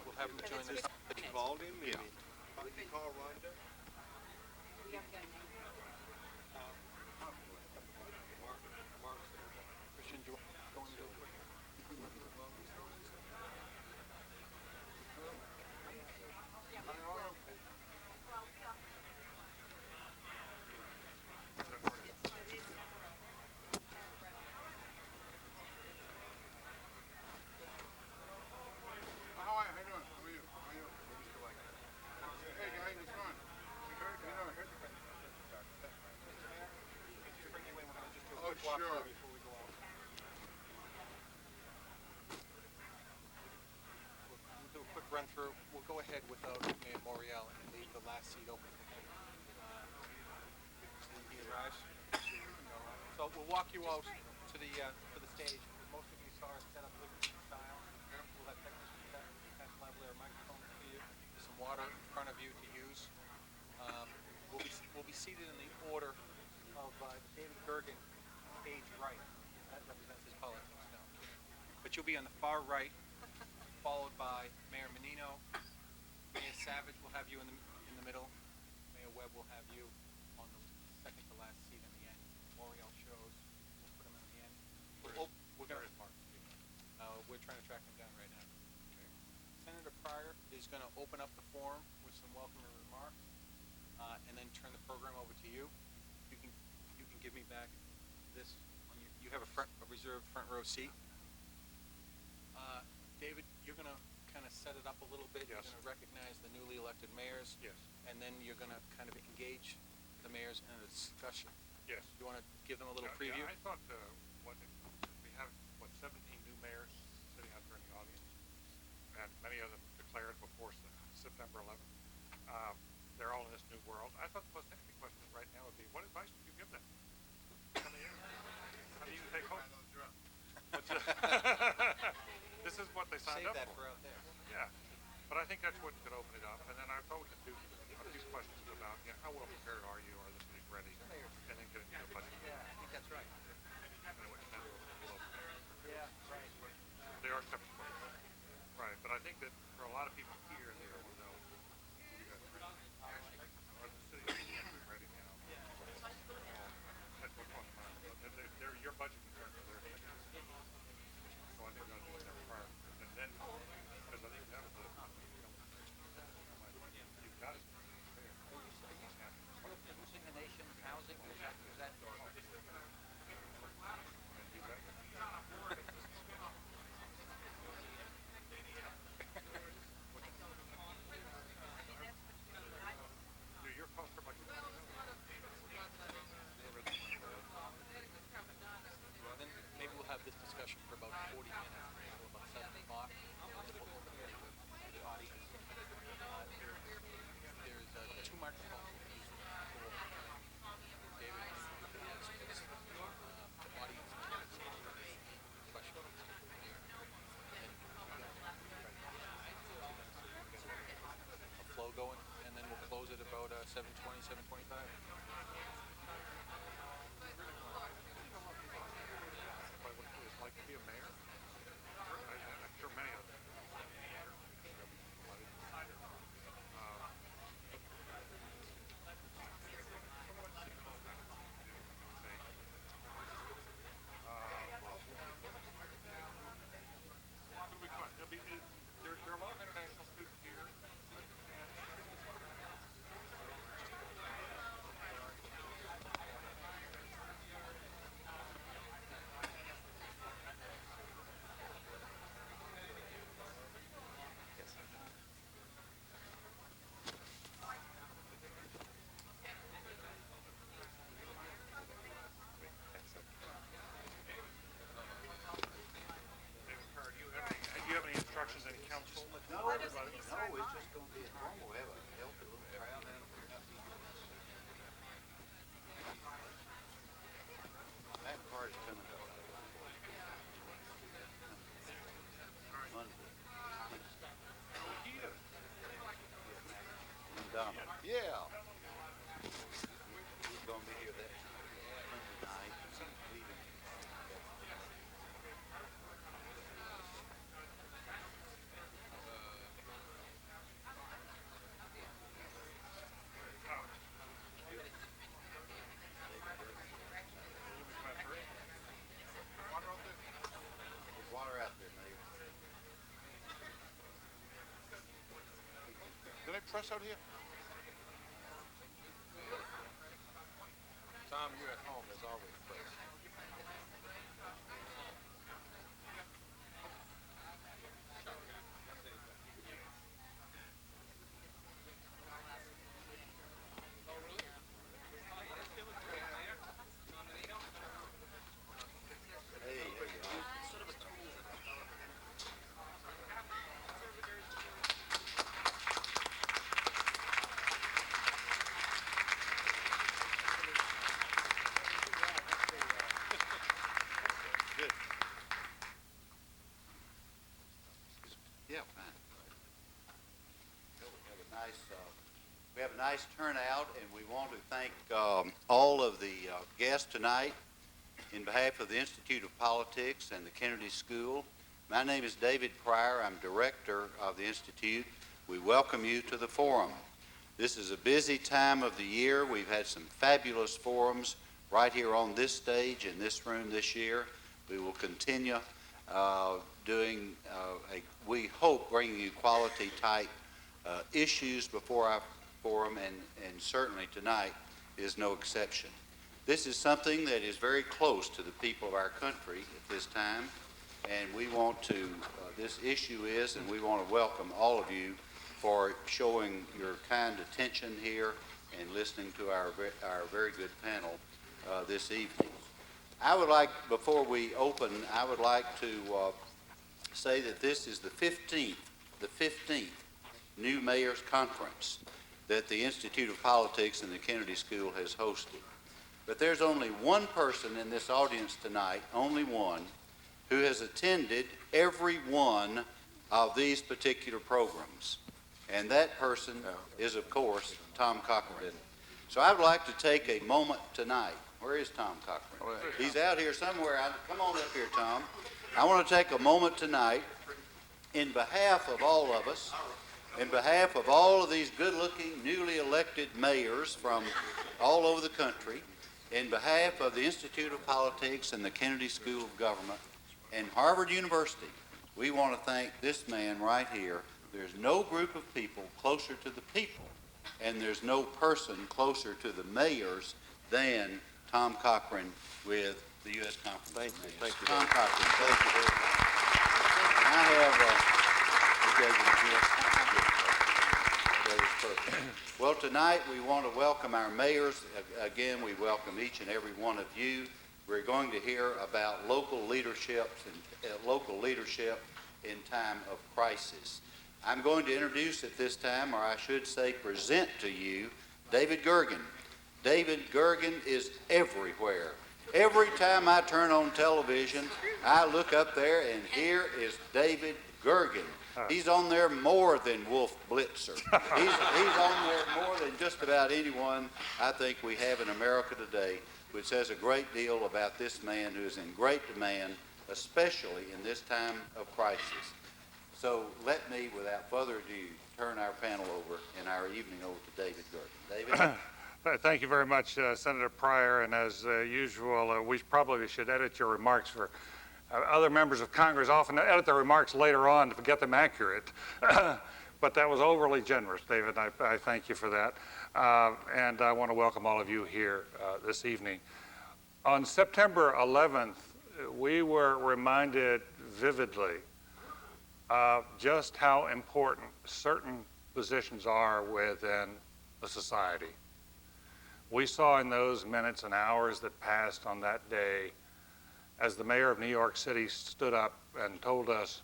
we'll have him join this. Called him, maybe. Did you call Rhonda? Christian, do you want to go and do it quick? How are you? How you doing? How are you? How are you? Hey guys, what's going on? We heard, you know, I heard. Oh, sure. Before we go out. We'll do a quick run through. We'll go ahead without Mayor Morial and leave the last seat open for him. When he arrives. So we'll walk you out to the stage. Most of you saw it set up Liberty style. We'll have technicians pass lavalier microphones to you. There's some water in front of you to use. We'll be seated in the order of David Gergen, stage right. That represents his politics now. But you'll be on the far right, followed by Mayor Menino. Mayor Savage will have you in the middle. Mayor Webb will have you on the second to last seat in the end. Morial shows. We'll put him in the end. We're going to. We're trying to track him down right now. Okay. Senator Pryor is going to open up the forum with some welcoming remarks, and then turn the program over to you. You can give me back this. You have a reserved front row seat. David, you're going to kind of set it up a little bit. Yes. You're going to recognize the newly elected mayors. Yes. And then you're going to kind of engage the mayors in a discussion. Yes. You want to give them a little preview? Yeah, I thought we have 17 new mayors sitting out there in the audience, and many of them declared before September 11th. They're all in this new world. I thought the most interesting question right now would be, what advice would you give them? How do you take hope? This is what they signed Save up that for. for out there. Yeah, but I think that's what could open it up. And then I thought we could do a few questions about, how well prepared are you? Are the cities ready? And then get into the budget. Yeah, I think that's right. Anyway, and then we'll open it. Yeah, right. They are separate questions. Right, but I think that for a lot of people here, they don't know. Are the cities ready now? That's what's on the mind. Your budget concerns are their things. So I think we ought to do that prior. And then, because I think that was you've got it. Losing the nation's housing, is that Your cost per budget. Well, then maybe we'll have this discussion for about 40 minutes, until about 7 o'clock. We'll open it up to the audience. There's two microphones we'll be using for David and the audience questions. A flow going, and then we'll close it about 7:20, 7:25. What it is like to be a mayor. I'm sure many of them. It'll be fun. There are a lot of international students here. David Kerr, do you have any instructions, any counsel? No, it's just going to be a normal. We'll have a healthy little crowd and that car is coming up. Monday. Donna. Yeah. He's going to be here that Monday night. Leaving. press out here? Tom, you at home, as always, please. Hey, there you go. Good. Yeah, fine. We have a nice turnout, and we want to thank all of the guests tonight in behalf of the Institute of Politics and the Kennedy School. My name is David Pryor. I'm director of the Institute. We welcome you to the forum. This is a busy time of the year. We've had some fabulous forums right here on this stage in this room this year. We will continue doing, we hope, bringing you quality type issues before our forum, and certainly tonight is no exception. This is something that is very close to the people of our country at this time, and we want to, this issue is, and we want to welcome all of you for showing your kind attention here and listening to our very good panel this evening. I would like, before we open, I would like to say that this is the 15th New Mayors Conference that the Institute of Politics and the Kennedy School has hosted. But there's only one person in this audience tonight, only one, who has attended every one of these particular programs. And that person is, of course, Tom Cochran. So I would like to take a moment tonight. Where is Tom Cochran? He's out here somewhere. Come on up here, Tom. I want to take a moment tonight in behalf of all of us, in behalf of all of these good-looking, newly elected mayors from all over the country, in behalf of the Institute of Politics and the Kennedy School of Government and Harvard University, we want to thank this man right here. There's no group of people closer to the people, and there's no person closer to the mayors than Tom Cochran with the U.S. Conference of Mayors. Thank you. Tom Cochran, thank you very much. And well, tonight we want to welcome our mayors. Again, we welcome each and every one of you. We're going to hear about local leadership in time of crisis. I'm going to introduce at this time, or I should say present to you, David Gergen. David Gergen is everywhere. Every time I turn on television, I look up there and here is David Gergen. He's on there more than Wolf Blitzer. He's on there more than just about anyone I think we have in America today, which says a great deal about this man who is in great demand, especially in this time of crisis. So let me, without further ado, turn our panel over and our evening over to David Gergen. David? Thank you very much, Senator Pryor, and as usual, we probably should edit your remarks for other members of Congress often edit their remarks later on to get them accurate. But that was overly generous, David. I thank you for that. And I want to welcome all of you here this evening. On September 11th, we were reminded vividly of just how important certain positions are within a society. We saw in those minutes and hours that passed on that day, as the mayor of New York City stood up and told us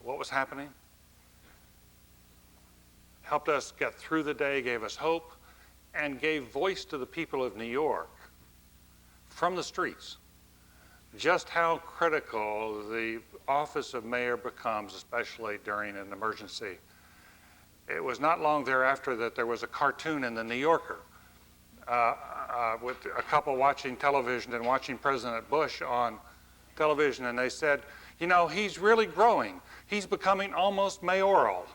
what was happening, helped us get through the day, gave us hope, and gave voice to the people of New York from the streets, just how critical the office of mayor becomes, especially during an emergency. It was not long thereafter that there was a cartoon in the New Yorker with a couple watching television and watching President Bush on television, and they said, you know, he's really growing. He's becoming almost mayoral,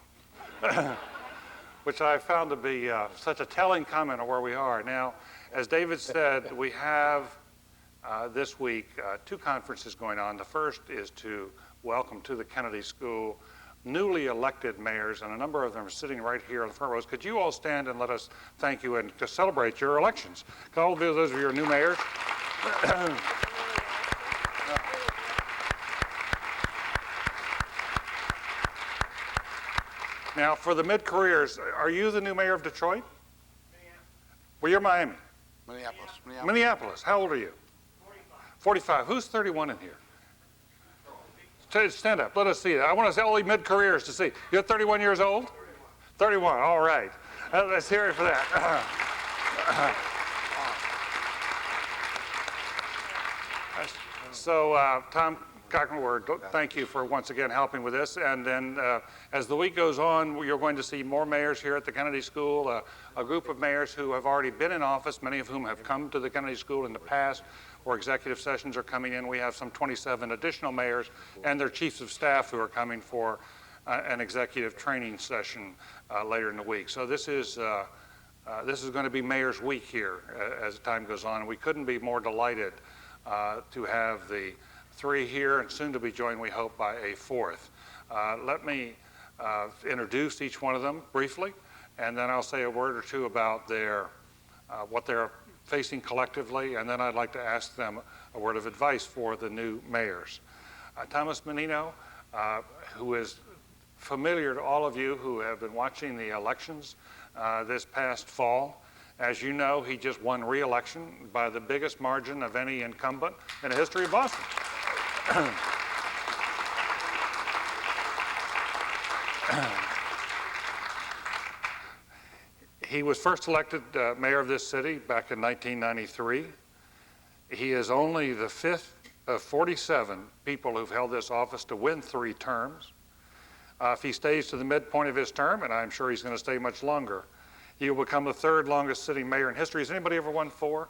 which I found to be such a telling comment of where we are. Now, as David said, we have this week two conferences going on. The first is to welcome to the Kennedy School newly elected mayors, and a number of them are sitting right here on the front rows. Could you all stand and let us thank you and to celebrate your elections? Could all of those of you are new mayors? Now, for the mid-careers, are you the new mayor of Detroit? Well, you're Miami. Minneapolis. Minneapolis. How old are you? 45. Who's 31 in here? Stand up. Let us see that. I want to see all the mid-careers to see. You're 31 years old? 31. All right. Let's hear it for that. So, Tom Cochran, thank you for once again helping with this. And then as the week goes on, you're going to see more mayors here at the Kennedy School, a group of mayors who have already been in office, many of whom have come to the Kennedy School in the past, or executive sessions are coming in. We have some 27 additional mayors and their chiefs of staff who are coming for an executive training session later in the week. So this is going to be Mayor's Week here as time goes on. And we couldn't be more delighted to have the three here and soon to be joined, we hope, by a fourth. Let me introduce each one of them briefly, and then I'll say a word or two about what they're facing collectively, and then I'd like to ask them a word of advice for the new mayors. Thomas Menino, who is familiar to all of you who have been watching the elections this past fall. As you know, he just won re-election by the biggest margin of any incumbent in the history of Boston. He was first elected mayor of this city back in 1993. He is only the fifth of 47 people who've held this office to win 3 terms. If he stays to the midpoint of his term, and I'm sure he's going to stay much longer, he will become the 3rd longest sitting mayor in history. Has anybody ever won 4?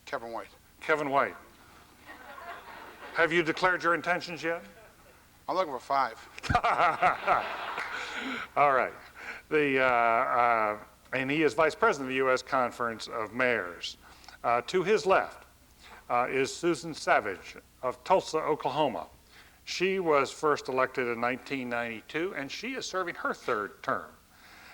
Kevin White. Kevin White. Have you declared your intentions yet? I'm looking for 5. All right. And he is vice president of the U.S. Conference of Mayors. To his left is Susan Savage of Tulsa, Oklahoma. She was first elected in 1992, and she is serving her 3rd term.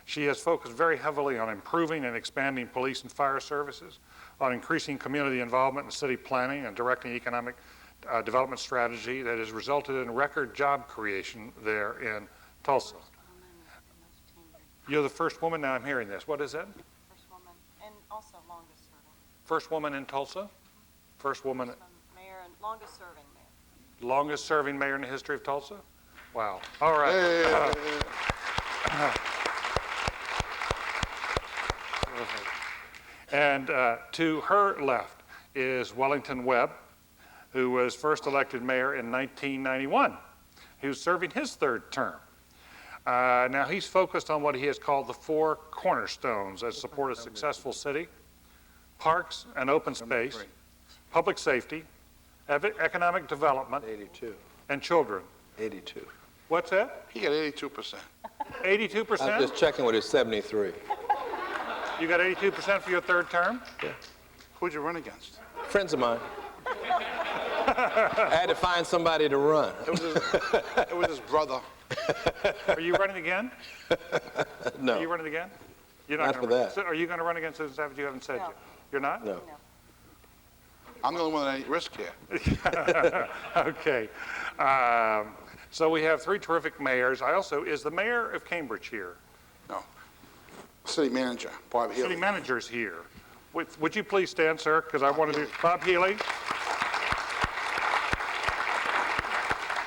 She has focused very heavily on improving and expanding police and fire services, on increasing community involvement in city planning and directing economic development strategy that has resulted in record job creation there in Tulsa. You're the first woman, now I'm hearing this. What is that? First woman, and also longest serving. First woman in Tulsa? First woman. Mayor and longest serving mayor. Longest serving mayor in the history of Tulsa? Wow. All right. And to her left is Wellington Webb, who was first elected mayor in 1991. He was serving his 3rd term. Now he's focused on what he has called the 4 cornerstones that support a successful city: parks and open space, public safety, economic development, 82. and children. 82. What's that? He got 82%. 82%? I'm just checking with his 73. You got 82% for your 3rd term? Yeah. Who'd you run against? Friends of mine. I had to find somebody to run. It was his brother. Are you running again? No. Are you running again? You're Not gonna for run. that. So are you going to run against Susan Savage? You haven't said No. yet. You're not? No. I'm the only one that ain't risk here. Okay. So we have 3 terrific mayors. Is the mayor of Cambridge here? No. City manager, Bob Healy. City manager's here. Would you please stand, sir? Because I want to do Bob Healy.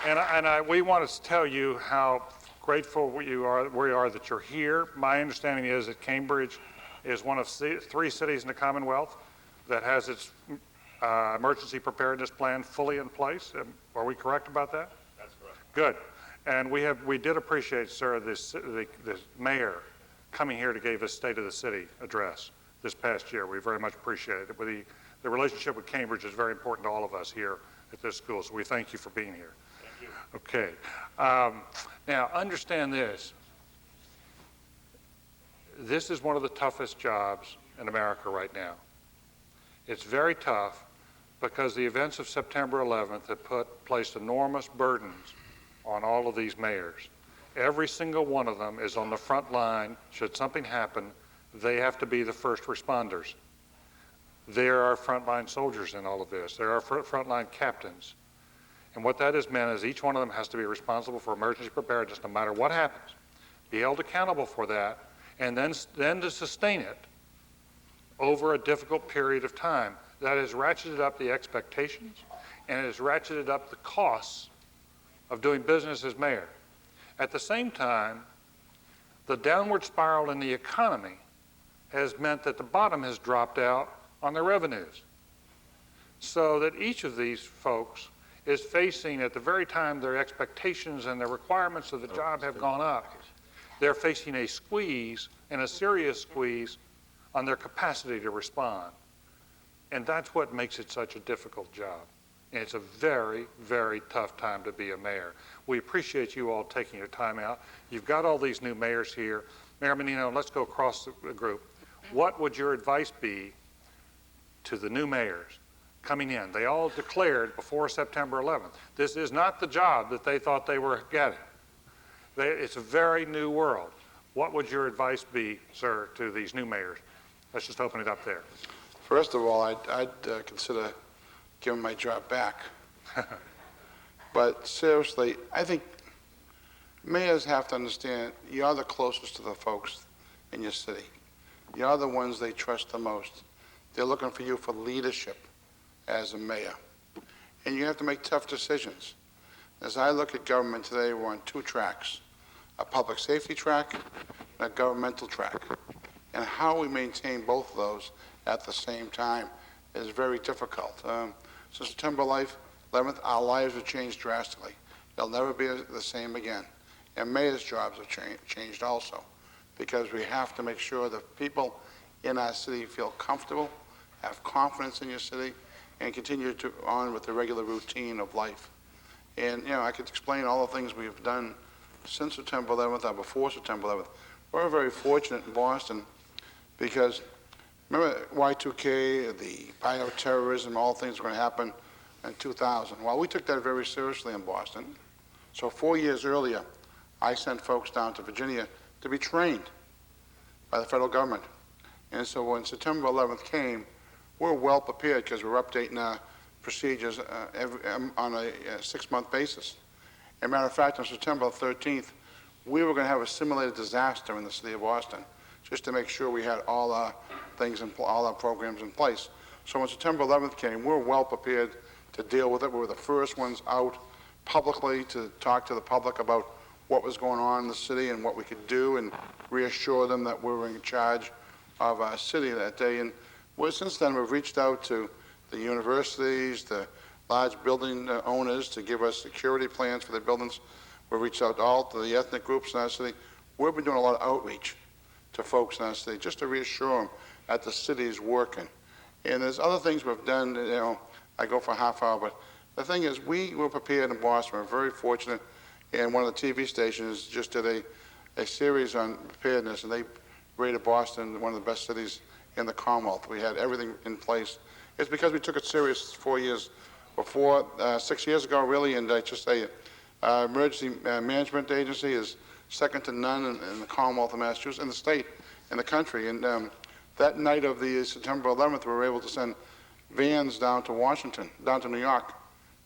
And we want to tell you how grateful we are that you're here. My understanding is that Cambridge is one of 3 cities in the Commonwealth that has its emergency preparedness plan fully in place. Are we correct about that? That's correct. Good. And we did appreciate, sir, the mayor coming here to give us State of the City address this past year. We very much appreciate it. The relationship with Cambridge is very important to all of us here at this school, so we thank you for being here. Thank you. Okay. Now, understand this. This is one of the toughest jobs in America right now. It's very tough because the events of September 11th have placed enormous burdens on all of these mayors. Every single one of them is on the front line. Should something happen, they have to be the first responders. There are frontline soldiers in all of this. There are frontline captains. And what that has meant is each one of them has to be responsible for emergency preparedness no matter what happens, be held accountable for that, and then to sustain it over a difficult period of time. That has ratcheted up the expectations, and it has ratcheted up the costs of doing business as mayor. At the same time, the downward spiral in the economy has meant that the bottom has dropped out on their revenues. So that each of these folks is facing, at the very time their expectations and their requirements of the job have gone up, they're facing a squeeze, and a serious squeeze, on their capacity to respond. And that's what makes it such a difficult job. And it's a very, very tough time to be a mayor. We appreciate you all taking your time out. You've got all these new mayors here. Mayor Menino, let's go across the group. What would your advice be to the new mayors coming in? They all declared before September 11th. This is not the job that they thought they were getting. It's a very new world. What would your advice be, sir, to these new mayors? Let's just open it up there. First of all, I'd consider giving my job back. But seriously, I think mayors have to understand you're the closest to the folks in your city. You're the ones they trust the most. They're looking for you for leadership as a mayor. And you have to make tough decisions. As I look at government today, we're on two tracks, a public safety track and a governmental track. And how we maintain both of those at the same time is very difficult. Since September 11th, our lives have changed drastically. They'll never be the same again. And mayor's jobs have changed also, because we have to make sure that people in our city feel comfortable, have confidence in your city, and continue on with the regular routine of life. And, I could explain all the things we've done since September 11th or before September 11th. We're very fortunate in Boston because, remember Y2K, the bioterrorism, all things were going to happen in 2000. Well, we took that very seriously in Boston. So 4 years earlier, I sent folks down to Virginia to be trained by the federal government. And so when September 11th came, we're well prepared because we're updating our procedures on a 6-month basis. As a matter of fact, on September 13th, we were going to have a simulated disaster in the city of Boston just to make sure we had all our things and all our programs in place. So when September 11th came, we're well prepared to deal with it. We were the first ones out publicly to talk to the public about what was going on in the city and what we could do and reassure them that we were in charge of our city that day. And since then, we've reached out to the universities, the large building owners to give us security plans for their buildings. We've reached out to the ethnic groups in our city. We've been doing a lot of outreach to folks in our city just to reassure them that the city is working. And there's other things we've done, I go for a half hour, but the thing is, we were prepared in Boston. We're very fortunate, and one of the TV stations just did a series on preparedness, and they rated Boston one of the best cities in the Commonwealth. We had everything in place. It's because we took it serious 4 years before, 6 years ago, really, and I just say emergency management agency is second to none in the Commonwealth of Massachusetts, in the state, in the country. And that night of the September 11th, we were able to send vans down to Washington, down to New York,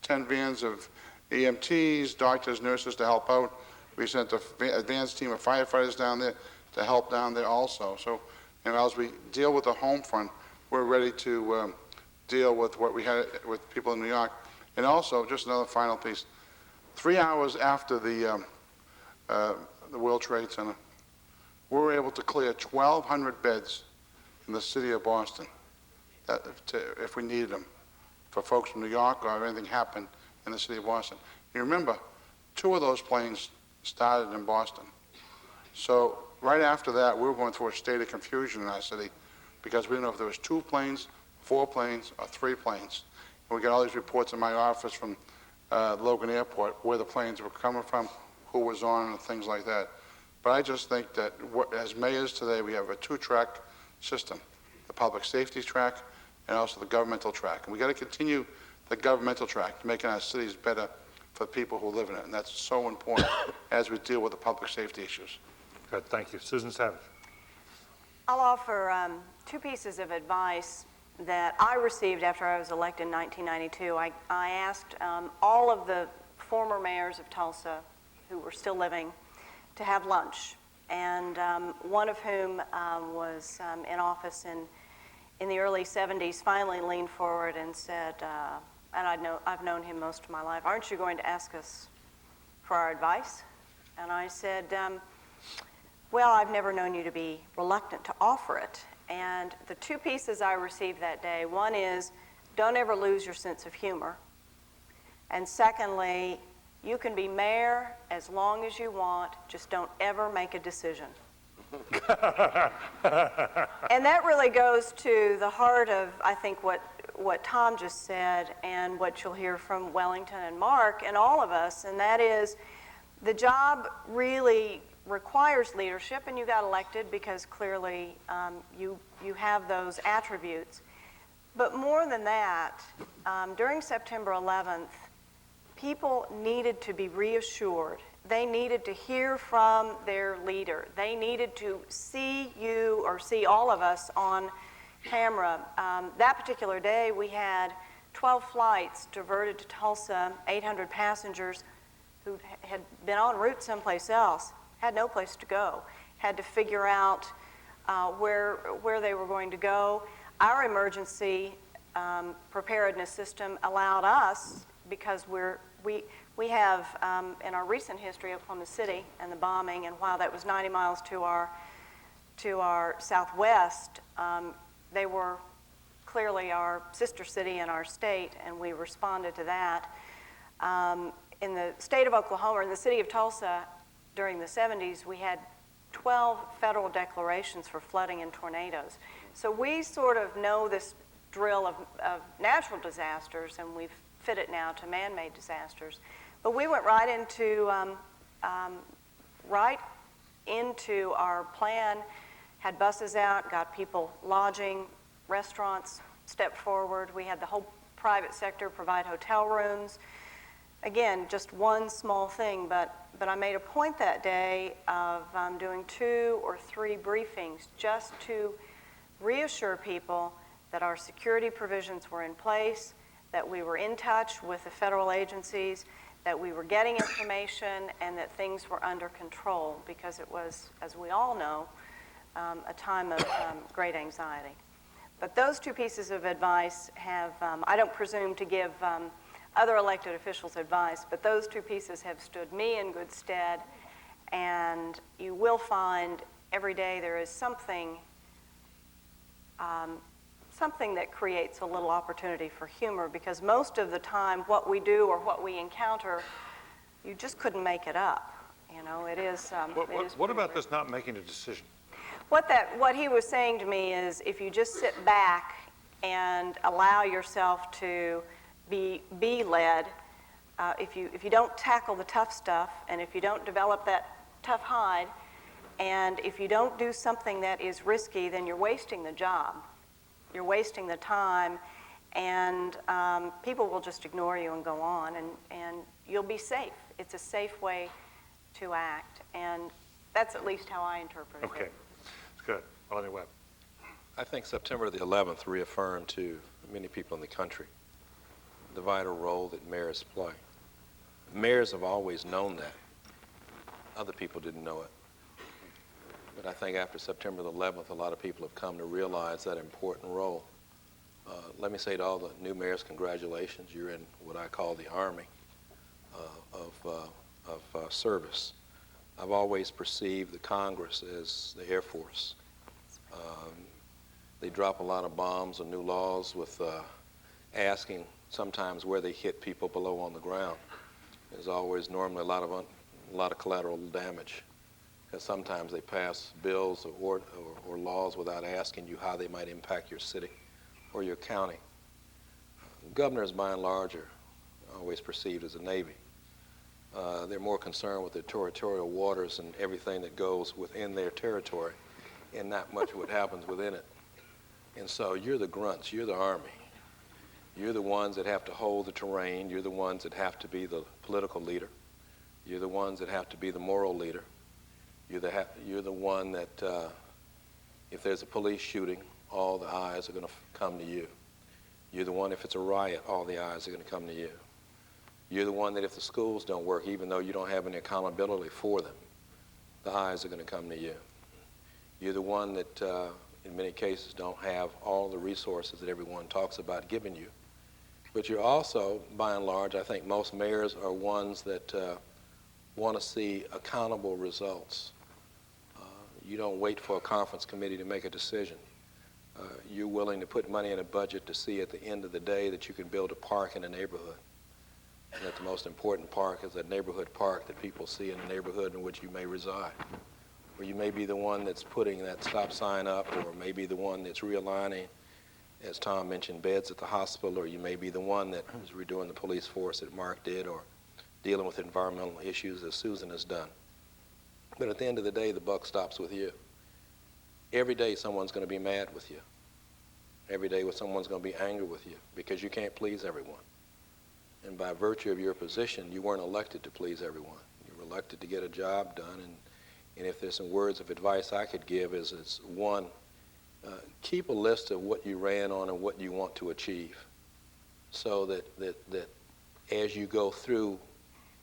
10 vans of EMTs, doctors, nurses to help out. We sent an advanced team of firefighters down there to help down there also. So, as we deal with the home front, we're ready to deal with what we had with people in New York. And also, just another final piece, 3 hours after the World Trade Center, we were able to clear 1,200 beds in the city of Boston if we needed them for folks from New York or if anything happened in the city of Boston. You remember, 2 of those planes started in Boston. So right after that, we were going through a state of confusion in our city because we didn't know if there was 2 planes, 4 planes, or 3 planes. And we got all these reports in my office from Logan Airport where the planes were coming from, who was on, and things like that. But I just think that as mayors today, we have a 2-track system, the public safety track and also the governmental track. And we got to continue the governmental track, making our cities better for the people who live in it, and that's so important as we deal with the public safety issues. Good, thank you. Susan Savage. I'll offer two pieces of advice that I received after I was elected in 1992. I asked all of the former mayors of Tulsa who were still living to have lunch, and one of whom was in office in the early 70s finally leaned forward and said, and I've known him most of my life, "Aren't you going to ask us for our advice?" And I said, well, I've never known you to be reluctant to offer it. And the two pieces I received that day, one is, don't ever lose your sense of humor. And secondly, you can be mayor as long as you want, just don't ever make a decision. And that really goes to the heart of, I think, what Tom just said and what you'll hear from Wellington and Mark and all of us, and that is the job really requires leadership, and you got elected because clearly you have those attributes. But more than that, during September 11th, people needed to be reassured. They needed to hear from their leader. They needed to see you or see all of us on camera. That particular day, we had 12 flights diverted to Tulsa, 800 passengers who had been en route someplace else, had no place to go, had to figure out where they were going to go. Our emergency preparedness system allowed us, because we have, in our recent history, Oklahoma City and the bombing, and while that was 90 miles to our southwest, they were clearly our sister city in our state, and we responded to that. In the state of Oklahoma, in the city of Tulsa, during the 70s, we had 12 federal declarations for flooding and tornadoes. So we sort of know this drill of natural disasters, and we've fit it now to man-made disasters. But we went right into our plan, had buses out, got people lodging, restaurants stepped forward. We had the whole private sector provide hotel rooms. Again, just one small thing, but I made a point that day of doing 2 or 3 briefings just to reassure people that our security provisions were in place, that we were in touch with the federal agencies, that we were getting information, and that things were under control, because it was, as we all know, a time of great anxiety. But those two pieces of advice have, I don't presume to give other elected officials advice, but those two pieces have stood me in good stead, and you will find every day there is something that creates a little opportunity for humor, because most of the time what we do or what we encounter, you just couldn't make it up. You know, it is. What about this not making a decision? What he was saying to me is, if you just sit back and allow yourself to be led, if you don't tackle the tough stuff, and if you don't develop that tough hide, and if you don't do something that is risky, then you're wasting the job. You're wasting the time, and people will just ignore you and go on, and you'll be safe. It's a safe way to act, and that's at least how I interpret it. Okay, good. Melanie Webb. I think September the 11th reaffirmed to many people in the country the vital role that mayors play. Mayors have always known that. Other people didn't know it. But I think after September the 11th, a lot of people have come to realize that important role. Let me say to all the new mayors, congratulations. You're in what I call the army of service. I've always perceived the Congress as the Air Force. They drop a lot of bombs and new laws with asking sometimes where they hit people below on the ground. There's always normally a lot of collateral damage, because sometimes they pass bills or laws without asking you how they might impact your city or your county. Governors, by and large, are always perceived as a Navy. They're more concerned with their territorial waters and everything that goes within their territory, and not much what happens within it. And so you're the grunts, you're the Army. You're the ones that have to hold the terrain. You're the ones that have to be the political leader. You're the ones that have to be the moral leader. You're the one that, if there's a police shooting, all the eyes are going to come to you. You're the one, if it's a riot, all the eyes are going to come to you. You're the one that if the schools don't work, even though you don't have any accountability for them, the eyes are going to come to you. You're the one that, in many cases, don't have all the resources that everyone talks about giving you. But you're also, by and large, I think most mayors are ones that want to see accountable results. You don't wait for a conference committee to make a decision. You're willing to put money in a budget to see at the end of the day that you can build a park in a neighborhood. And that the most important park is that neighborhood park that people see in the neighborhood in which you may reside. Or you may be the one that's putting that stop sign up, or maybe the one that's realigning, as Tom mentioned, beds at the hospital, or you may be the one that is redoing the police force that Mark did, or dealing with environmental issues as Susan has done. But at the end of the day, the buck stops with you. Every day someone's going to be mad with you. Every day someone's going to be angry with you because you can't please everyone. And by virtue of your position, you weren't elected to please everyone. You were elected to get a job done. And if there's some words of advice I could give is one, keep a list of what you ran on and what you want to achieve, so that as you go through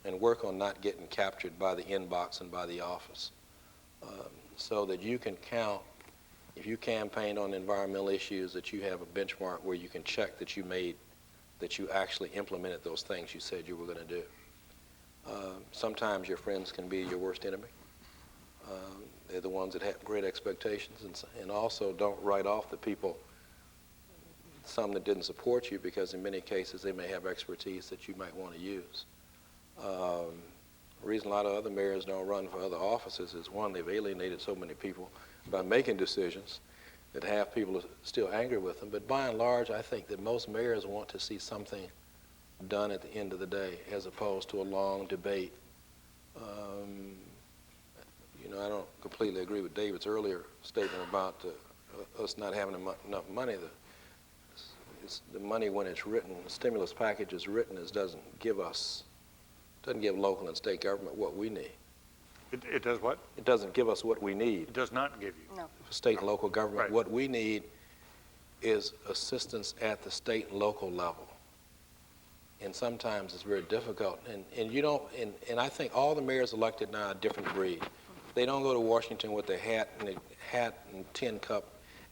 and work on not getting captured by the inbox and by the office, so that you can count, if you campaigned on environmental issues, that you have a benchmark where you can check that you actually implemented those things you said you were going to do. Sometimes your friends can be your worst enemy. They're the ones that have great expectations, and also don't write off the people, some that didn't support you, because in many cases they may have expertise that you might want to use. The reason a lot of other mayors don't run for other offices is, one, they've alienated so many people by making decisions that half people are still angry with them. But by and large, I think that most mayors want to see something done at the end of the day, as opposed to a long debate. I don't completely agree with David's earlier statement about us not having enough money. The money, when it's written, the stimulus package is written, doesn't give local and state government what we need. It does what? It doesn't give us what we need. It does not give you. No. For state and local government, Right. What we need is assistance at the state and local level. And sometimes it's very difficult. And you don't, and I think all the mayors elected now are a different breed. They don't go to Washington with their hat and tin cup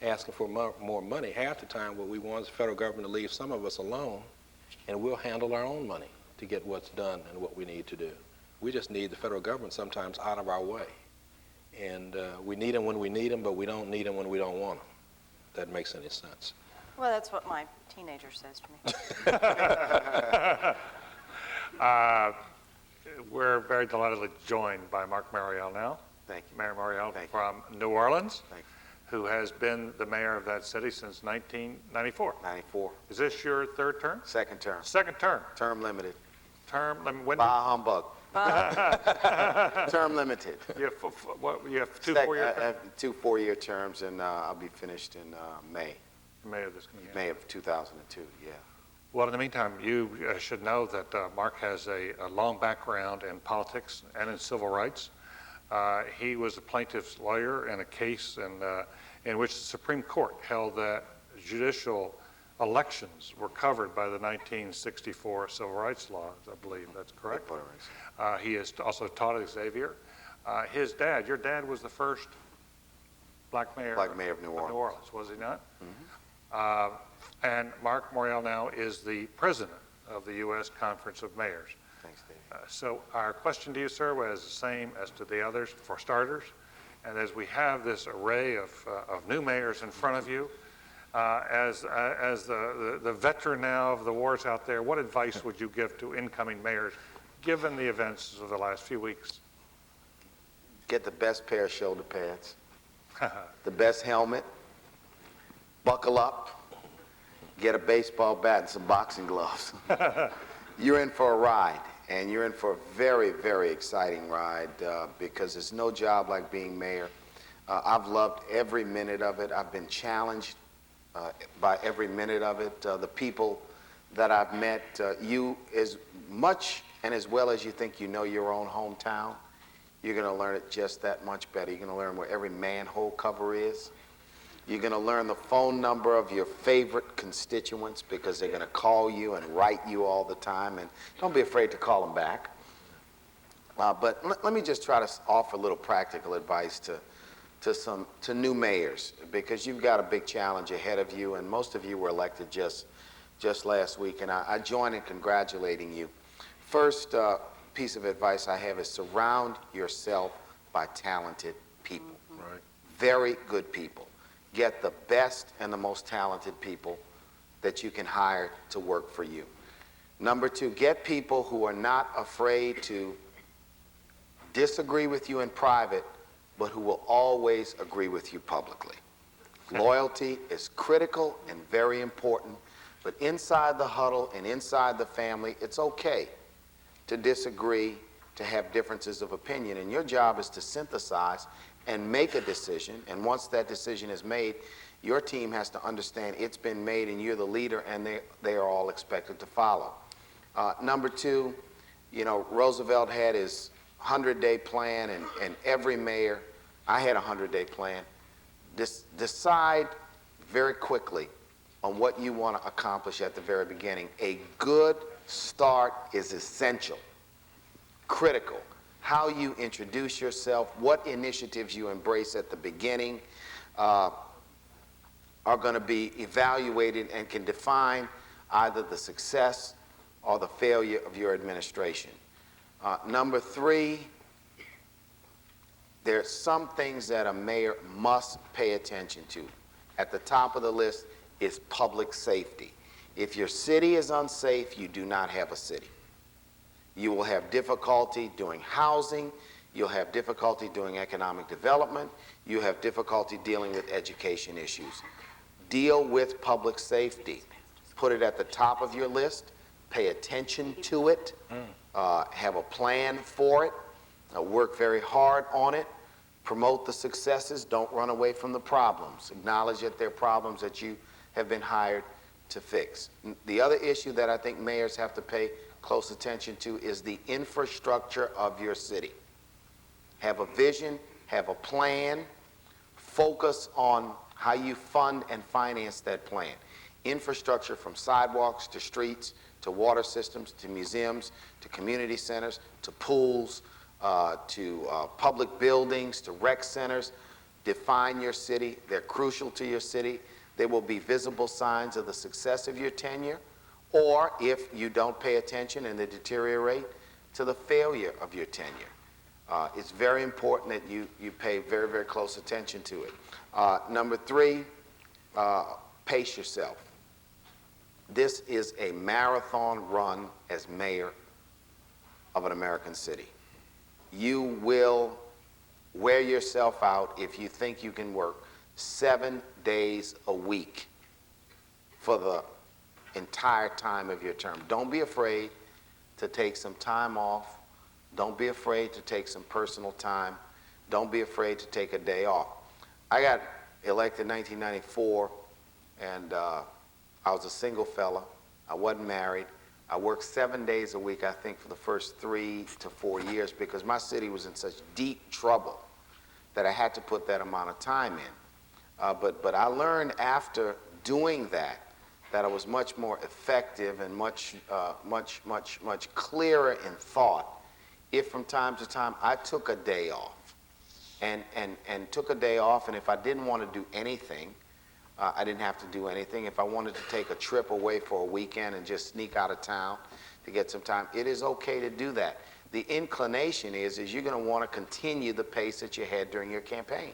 asking for more money. Half the time what we want is the federal government to leave some of us alone, and we'll handle our own money to get what's done and what we need to do. We just need the federal government sometimes out of our way. And we need them when we need them, but we don't need them when we don't want them. If that makes any sense. Well, that's what my teenager says to me. We're very delightedly joined by Mark Mariel now. Thank you. Mayor Mariel Thank you. from New Orleans, Thank who has been the mayor of that city since 1994. 94. Is this your third term? Second term. Second term. Term limited. When Bah humbug. Term limited. you have two 4-year I have 2 4-year terms, and I'll be finished in May of this coming year. May of 2002, yeah. Well, in the meantime, you should know that Mark has a long background in politics and in civil rights. He was a plaintiff's lawyer in a case in which the Supreme Court held that judicial elections were covered by the 1964 civil rights laws, I believe that's correct. He has also taught at Xavier. His dad, your dad was the first black mayor Black mayor of New Orleans. Was he not? Mm-hmm. And Mark Mariel now is the president of the U.S. Conference of Mayors. Thanks, Dave. So our question to you, sir, was the same as to the others, for starters. And as we have this array of new mayors in front of you, as the veteran now of the wars out there, what advice would you give to incoming mayors, given the events of the last few weeks? Get the best pair of shoulder pads, the best helmet, buckle up, get a baseball bat and some boxing gloves. You're in for a ride, and you're in for a very, very exciting ride because there's no job like being mayor. I've loved every minute of it. I've been challenged by every minute of it. The people that I've met, you as much and as well as you think you know your own hometown, you're going to learn it just that much better. You're going to learn where every manhole cover is. You're going to learn the phone number of your favorite constituents because they're going to call you and write you all the time, and don't be afraid to call them back. But let me just try to offer a little practical advice to new mayors, because you've got a big challenge ahead of you, and most of you were elected just last week, and I join in congratulating you. First piece of advice I have is surround yourself by talented people. Right. Very good people. Get the best and the most talented people that you can hire to work for you. Number two, get people who are not afraid to disagree with you in private, but who will always agree with you publicly. Loyalty is critical and very important, but inside the huddle and inside the family, it's okay to disagree, to have differences of opinion, and your job is to synthesize and make a decision, and once that decision is made, your team has to understand it's been made and you're the leader, and they are all expected to follow. Number two, you know, Roosevelt had his 100-day plan, and every mayor, I had a 100-day plan. Decide very quickly on what you want to accomplish at the very beginning. A good start is essential, critical. How you introduce yourself, what initiatives you embrace at the beginning are going to be evaluated and can define either the success or the failure of your administration. Number three, there are some things that a mayor must pay attention to. At the top of the list is public safety. If your city is unsafe, you do not have a city. You will have difficulty doing housing, you'll have difficulty doing economic development, you have difficulty dealing with education issues. Deal with public safety. Put it at the top of your list, pay attention to it, have a plan for it, work very hard on it, promote the successes, don't run away from the problems. Acknowledge that there are problems that you have been hired to fix. The other issue that I think mayors have to pay close attention to is the infrastructure of your city. Have a vision, have a plan, focus on how you fund and finance that plan. Infrastructure from sidewalks to streets to water systems to museums to community centers to pools to public buildings to rec centers. Define your city. They're crucial to your city. They will be visible signs of the success of your tenure, or if you don't pay attention and they deteriorate, to the failure of your tenure. It's very important that you pay very, very close attention to it. Number three, pace yourself. This is a marathon run as mayor of an American city. You will wear yourself out if you think you can work 7 days a week for the entire time of your term. Don't be afraid to take some time off. Don't be afraid to take some personal time. Don't be afraid to take a day off. I got elected in 1994, and I was a single fella. I wasn't married. I worked 7 days a week, I think, for the first 3 to 4 years because my city was in such deep trouble that I had to put that amount of time in. But I learned after doing that I was much more effective and much clearer in thought if from time to time I took a day off and took a day off, and if I didn't want to do anything, I didn't have to do anything. If I wanted to take a trip away for a weekend and just sneak out of town to get some time, it is okay to do that. The inclination is you're going to want to continue the pace that you had during your campaign.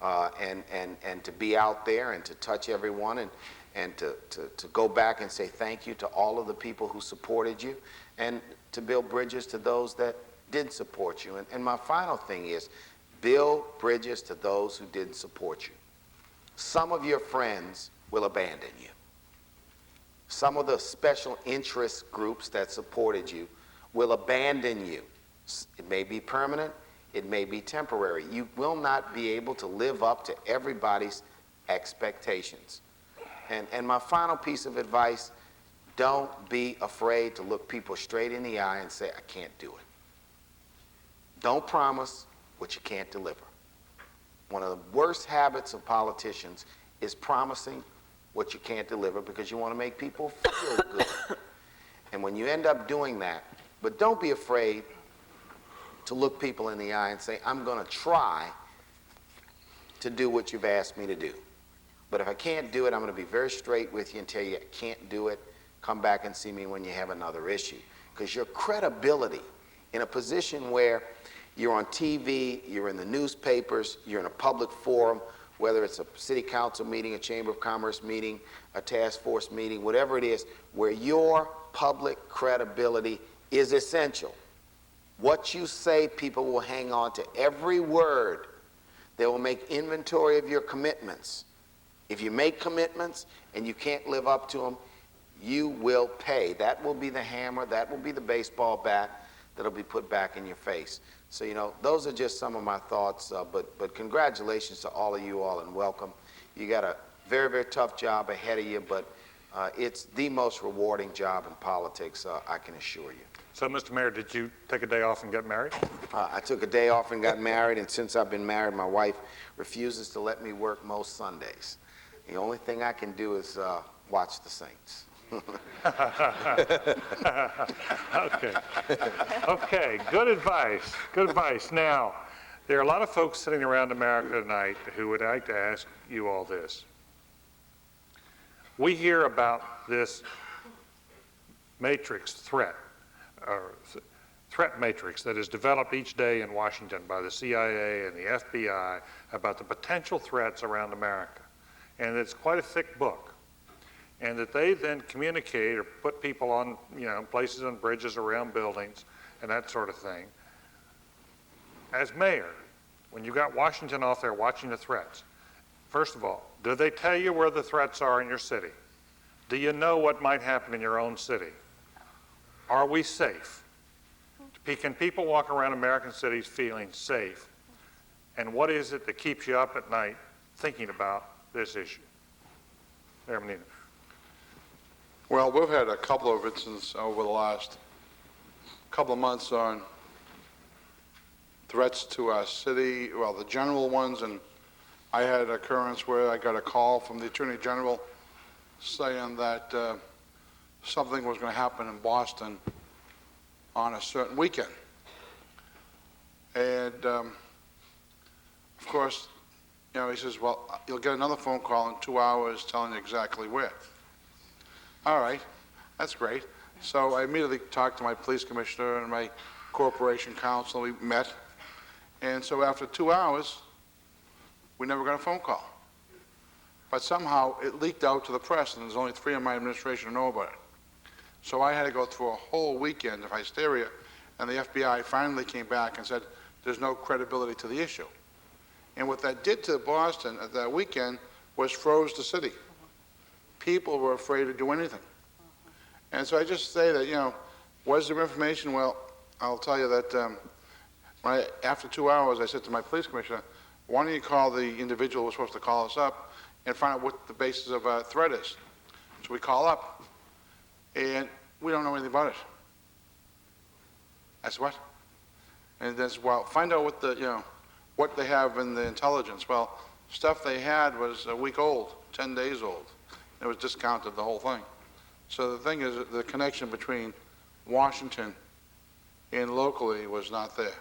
And to be out there and to touch everyone and to go back and say thank you to all of the people who supported you and to build bridges to those that did support you. And my final thing is build bridges to those who didn't support you. Some of your friends will abandon you. Some of the special interest groups that supported you will abandon you. It may be permanent, it may be temporary. You will not be able to live up to everybody's expectations. And my final piece of advice, Don't be afraid to look people straight in the eye and say, I can't do it. Don't promise what you can't deliver. One of the worst habits of politicians is promising what you can't deliver because you want to make people feel good. And when you end up doing that, but don't be afraid to look people in the eye and say, I'm going to try to do what you've asked me to do. But if I can't do it, I'm going to be very straight with you and tell you I can't do it. Come back and see me when you have another issue. Because your credibility in a position where you're on TV, you're in the newspapers, you're in a public forum, whether it's a city council meeting, a chamber of commerce meeting, a task force meeting, whatever it is, where your public credibility is essential. What you say, people will hang on to every word. They will make inventory of your commitments. If you make commitments and you can't live up to them, you will pay. That will be the hammer, that will be the baseball bat that'll be put back in your face. So, you know, those are just some of my thoughts, but congratulations to all of you all and welcome. You got a very, very tough job ahead of you, but it's the most rewarding job in politics, I can assure you. So, Mr. Mayor, did you take a day off and get married? I took a day off and got married, and since I've been married, my wife refuses to let me work most Sundays. The only thing I can do is watch the Saints. Okay. Okay, good advice. Good advice. Now, there are a lot of folks sitting around America tonight who would like to ask you all this. We hear about this matrix threat, or threat matrix that is developed each day in Washington by the CIA and the FBI about the potential threats around America. And it's quite a thick book. And that they then communicate or put people on, you know, places on bridges, around buildings, and that sort of thing. As mayor, when you got Washington off there watching the threats, first of all, do they tell you where the threats are in your city? Do you know what might happen in your own city? Are we safe? Can people walk around American cities feeling safe? And what is it that keeps you up at night thinking about this issue? Mayor Menino. Well, we've had a couple of incidents over the last couple of months on threats to our city, well, the general ones, and I had an occurrence where I got a call from the Attorney General saying that something was going to happen in Boston on a certain weekend. And, of course, you know, he says, well, you'll get another phone call in 2 hours telling you exactly where. All right, that's great. So I immediately talked to my police commissioner and my corporation counsel. We met. And so after 2 hours, we never got a phone call. But somehow it leaked out to the press, and there's only 3 in my administration who know about it. So I had to go through a whole weekend of hysteria, and the FBI finally came back and said, there's no credibility to the issue. And what that did to Boston at that weekend was froze the city. People were afraid to do anything. And so I just say that, you know, was there information? Well, I'll tell you that after 2 hours, I said to my police commissioner, why don't you call the individual who was supposed to call us up and find out what the basis of our threat is? So we call up, and we don't know anything about it. I said, what? And then, well, find out what the, you know, what they have in the intelligence. Well, stuff they had was a week old, 10 days old. It was discounted, the whole thing. So the thing is, the connection between Washington and locally was not there.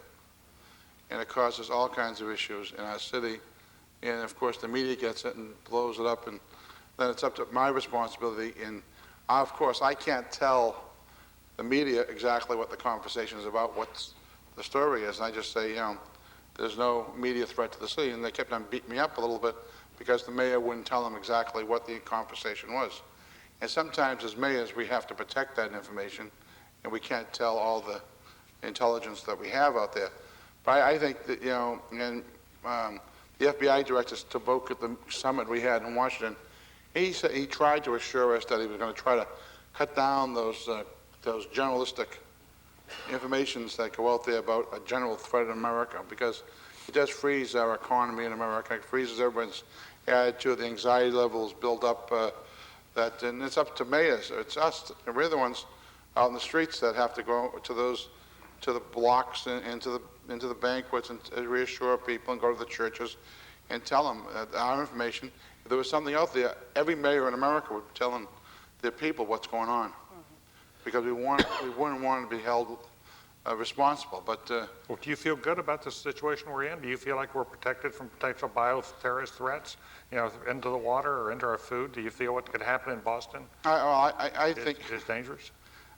And it causes all kinds of issues in our city. And of course, the media gets it and blows it up, and then it's up to my responsibility. And of course, I can't tell the media exactly what the conversation is about, what the story is. And I just say, you know, there's no media threat to the city. And they kept on beating me up a little bit because the mayor wouldn't tell them exactly what the conversation was. And sometimes as mayors, we have to protect that information, and we can't tell all the intelligence that we have out there. But I think that, you know, and the FBI director spoke at the summit we had in Washington. He said he tried to assure us that he was going to try to cut down those journalistic informations that go out there about a general threat in America, because it does freeze our economy in America. It freezes everyone's attitude. The anxiety levels build up. that, and it's up to mayors, it's us, and we're the ones out in the streets that have to go to the blocks and into the banquets and reassure people and go to the churches and tell them our information. If there was something out there, every mayor in America would be telling their people what's going on, because we wouldn't want to be held responsible. But Well, do you feel good about the situation we're in? Do you feel like we're protected from potential bioterrorist threats, into the water or into our food? Do you feel what could happen in Boston I think, is dangerous?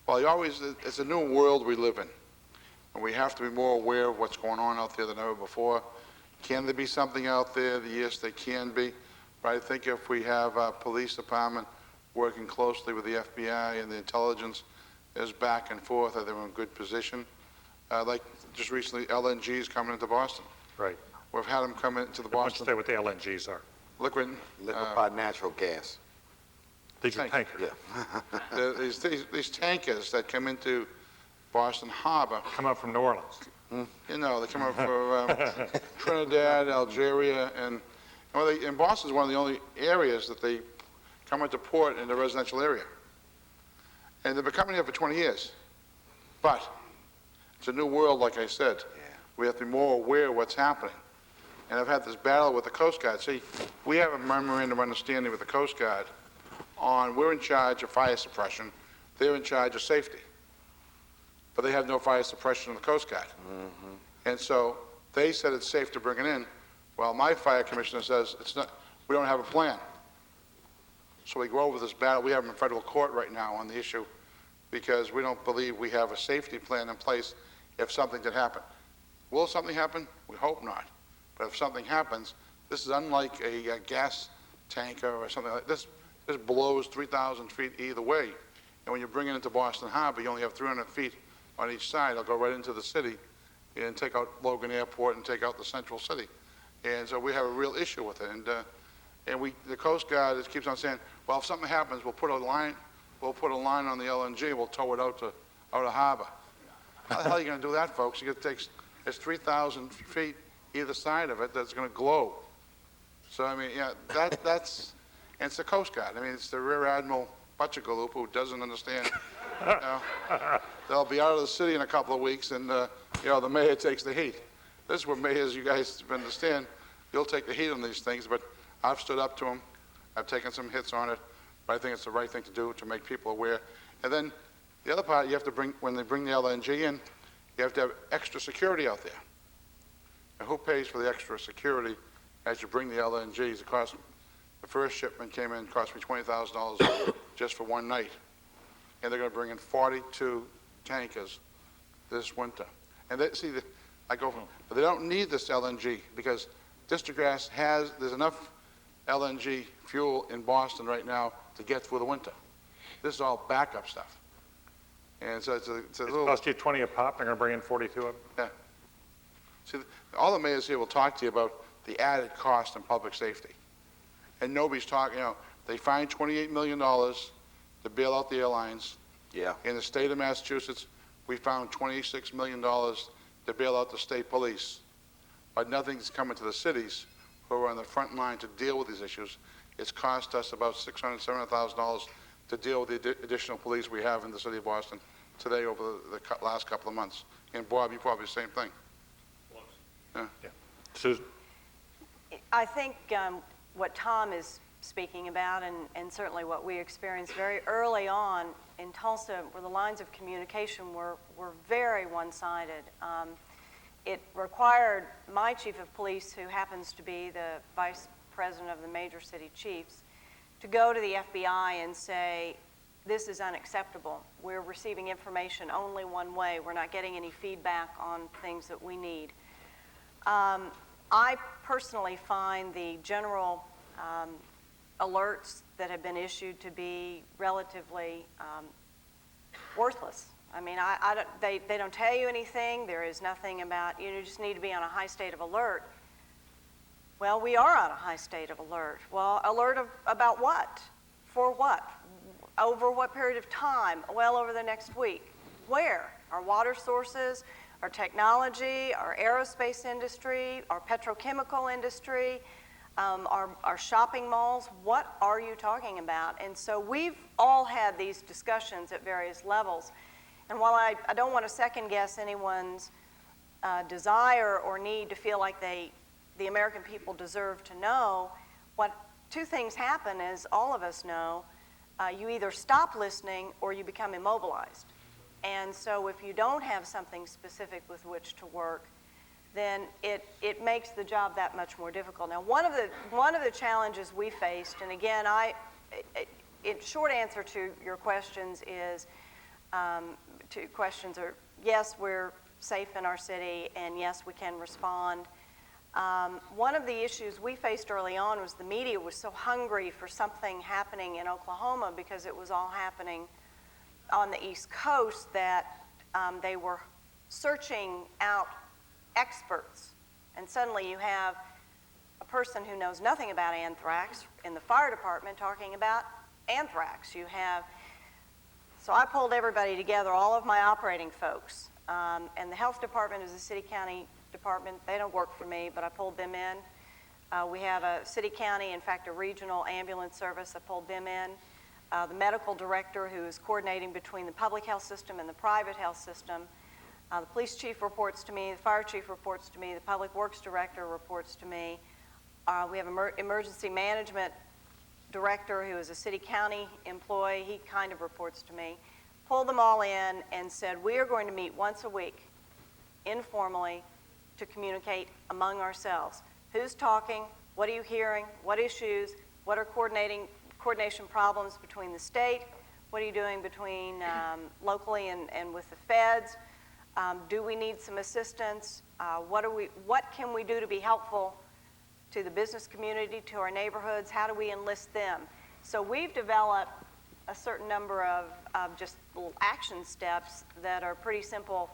well, it's a new world we live in, and we have to be more aware of what's going on out there than ever before. Can there be something out there? Yes, there can be. But I think if we have our police department working closely with the FBI and the intelligence is back and forth, I think we're in a good position. Like just recently, LNG's coming into Boston. Right. We've had them come into the Why don't you Boston say what the LNGs are? liquid. Liquefied natural gas. These are Tank. tankers. Yeah. These tankers that come into Boston Harbor, Come up from New Orleans. they come up from Trinidad, Algeria, and Boston's one of the only areas that they come into port in the residential area. And they've been coming here for 20 years. But it's a new world, like I said. Yeah. We have to be more aware of what's happening. And I've had this battle with the Coast Guard. See, we have a memorandum of understanding with the Coast Guard on we're in charge of fire suppression, they're in charge of safety. But they have no fire suppression on the Coast Guard. And so they said it's safe to bring it in. Well, my fire commissioner says it's not, we don't have a plan. So we go over this battle. We have them in federal court right now on the issue because we don't believe we have a safety plan in place if something did happen. Will something happen? We hope not. But if something happens, this is unlike a gas tanker or something like this. This blows 3,000 feet either way. And when you bring it into Boston Harbor, you only have 300 feet on each side. It'll go right into the city and take out Logan Airport and take out the central city. And so we have a real issue with it. And the Coast Guard keeps on saying, well, if something happens, we'll put a line on the LNG, we'll tow it out of harbor. How the hell are you going to do that, folks? It's 3,000 feet either side of it that's going to glow. So, I mean, yeah, that's, and it's the Coast Guard. I mean, it's the Rear Admiral Butchagaloop who doesn't understand. They'll be out of the city in a couple of weeks, and, the mayor takes the heat. This is where mayors, you guys understand, you'll take the heat on these things, but I've stood up to them. I've taken some hits on it, but I think it's the right thing to do to make people aware. And then the other part, you have to bring, when they bring the LNG in, you have to have extra security out there. And who pays for the extra security as you bring the LNGs? The first shipment came in, cost me $20,000 just for one night. And they're going to bring in 42 tankers this winter. And but they don't need this LNG because District Gas there's enough LNG fuel in Boston right now to get through the winter. This is all backup stuff. And so it's a little... Cost you 20 a pop, they're going to bring in 42 of them? Yeah. See, all the mayors here will talk to you about the added cost in public safety. And nobody's talking, they fined $28 million to bail out the airlines. Yeah. In the state of Massachusetts, we found $26 million to bail out the state police. But nothing's coming to the cities who are on the front line to deal with these issues. It's cost us about $600,000, $700,000 to deal with the additional police we have in the city of Boston today over the last couple of months. And Bob, you probably the same thing. Yeah. Yeah. Susan? I think what Tom is speaking about, and certainly what we experienced very early on in Tulsa, where the lines of communication were very one-sided. It required my chief of police, who happens to be the vice president of the major city chiefs, to go to the FBI and say, this is unacceptable. We're receiving information only one way. We're not getting any feedback on things that we need. I personally find the general alerts that have been issued to be relatively worthless. I mean, they don't tell you anything. There is nothing about, you just need to be on a high state of alert. Well, we are on a high state of alert. Well, alert about what? For what? Over what period of time? Well, over the next week. Where? Our water sources, our technology, our aerospace industry, our petrochemical industry. our shopping malls. What are you talking about? And so we've all had these discussions at various levels. And while I don't want to second guess anyone's desire or need to feel like the American people deserve to know, two things happen, as all of us know. You either stop listening or you become immobilized. And so if you don't have something specific with which to work, then it makes the job that much more difficult. Now, one of the challenges we faced, and again, short answer to your questions is, yes, we're safe in our city, and yes, we can respond. One of the issues we faced early on was the media was so hungry for something happening in Oklahoma because it was all happening on the East Coast that they were searching out experts. And suddenly you have a person who knows nothing about anthrax in the fire department talking about anthrax. So I pulled everybody together, all of my operating folks. And the health department is a city-county department. They don't work for me, but I pulled them in. We have a city-county, in fact, a regional ambulance service. I pulled them in. The medical director, who is coordinating between the public health system and the private health system. The police chief reports to me. The fire chief reports to me. The public works director reports to me. We have an emergency management director who is a city-county employee. He kind of reports to me. Pulled them all in and said, we are going to meet once a week, informally, to communicate among ourselves. Who's talking? What are you hearing? What issues? What are coordination problems between the state? What are you doing between locally and with the feds? Do we need some assistance? What can we do to be helpful to the business community, to our neighborhoods? How do we enlist them? So we've developed a certain number of just little action steps that are pretty simple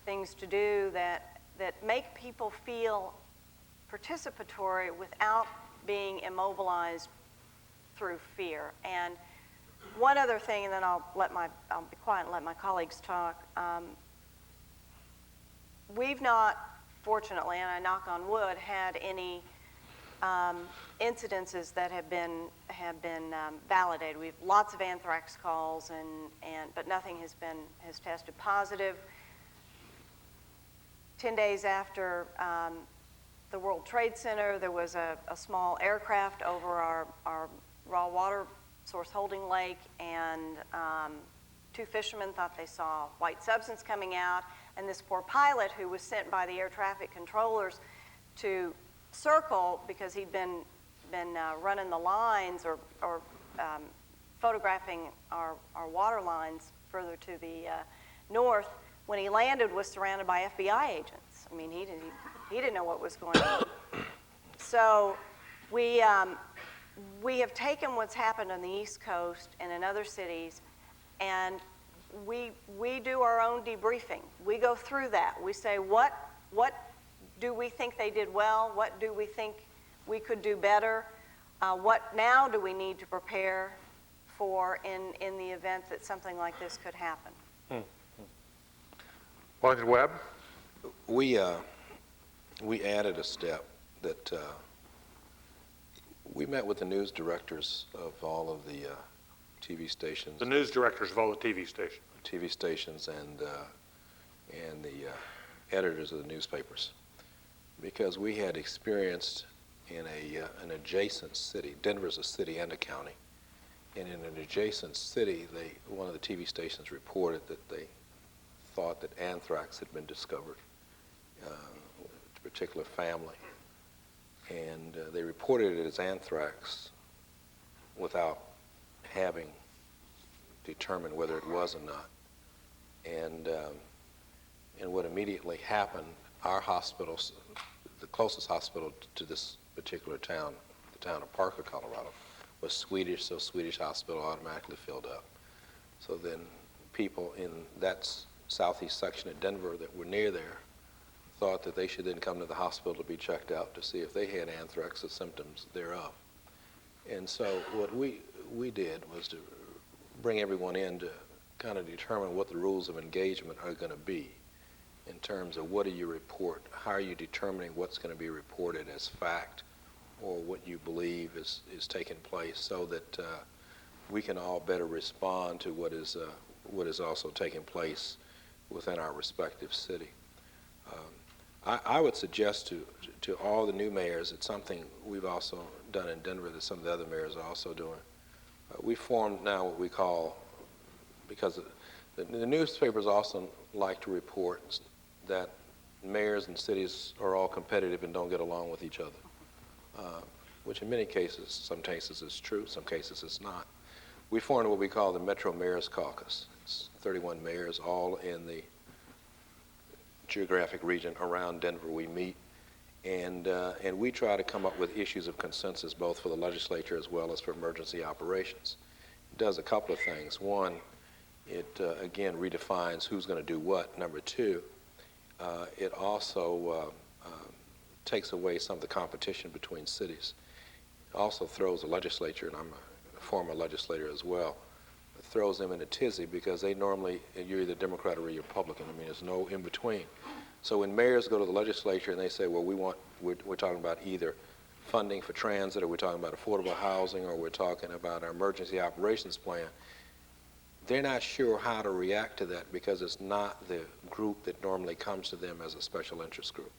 things to do that make people feel participatory without being immobilized through fear. And one other thing, and then I'll be quiet and let my colleagues talk. We've not, fortunately, and I knock on wood, had any incidences that have been validated. We have lots of anthrax calls, but nothing has tested positive. 10 days after the World Trade Center, there was a small aircraft over our raw water source holding lake, and two fishermen thought they saw white substance coming out, and this poor pilot, who was sent by the air traffic controllers to circle because he'd been running the lines or photographing our water lines further to the north, when he landed was surrounded by FBI agents. I mean, he didn't know what was going on. So we have taken what's happened on the East Coast and in other cities, and we do our own debriefing. We go through that. We say, what do we think they did well? What do we think we could do better? What now do we need to prepare for in the event that something like this could happen? Wellington Webb? We added a step that we met with the news directors of all of the TV stations. The news directors of all the TV stations. TV stations and the editors of the newspapers, because we had experienced in an adjacent city. Denver's a city and a county, and in an adjacent city, one of the TV stations reported that they thought that anthrax had been discovered, a particular family, and they reported it as anthrax without having determined whether it was or not. And what immediately happened, our hospitals, the closest hospital to this particular town, the town of Parker, Colorado, was Swedish, so Swedish hospital automatically filled up. So then people in that southeast section of Denver that were near there thought that they should then come to the hospital to be checked out to see if they had anthrax or symptoms thereof. And so what we did was to bring everyone in to kind of determine what the rules of engagement are going to be in terms of what do you report, how are you determining what's going to be reported as fact, or what you believe is taking place, so that we can all better respond to what is also taking place within our respective city. I would suggest to all the new mayors, it's something we've also done in Denver that some of the other mayors are also doing. We formed now what we call, because the newspapers also like to report that mayors and cities are all competitive and don't get along with each other, which in many cases, some cases is true, some cases it's not. We formed what we call the Metro Mayors Caucus. It's 31 mayors, all in the geographic region around Denver. We meet, and we try to come up with issues of consensus, both for the legislature as well as for emergency operations. It does a couple of things. One, it again redefines who's going to do what. Number two, it also takes away some of the competition between cities. It also throws the legislature, and I'm a former legislator as well, it throws them in a tizzy because they normally, you're either Democrat or Republican. I mean, there's no in between. So when mayors go to the legislature and they say, well, we're talking about either funding for transit, or we're talking about affordable housing, or we're talking about our emergency operations plan, they're not sure how to react to that because it's not the group that normally comes to them as a special interest group.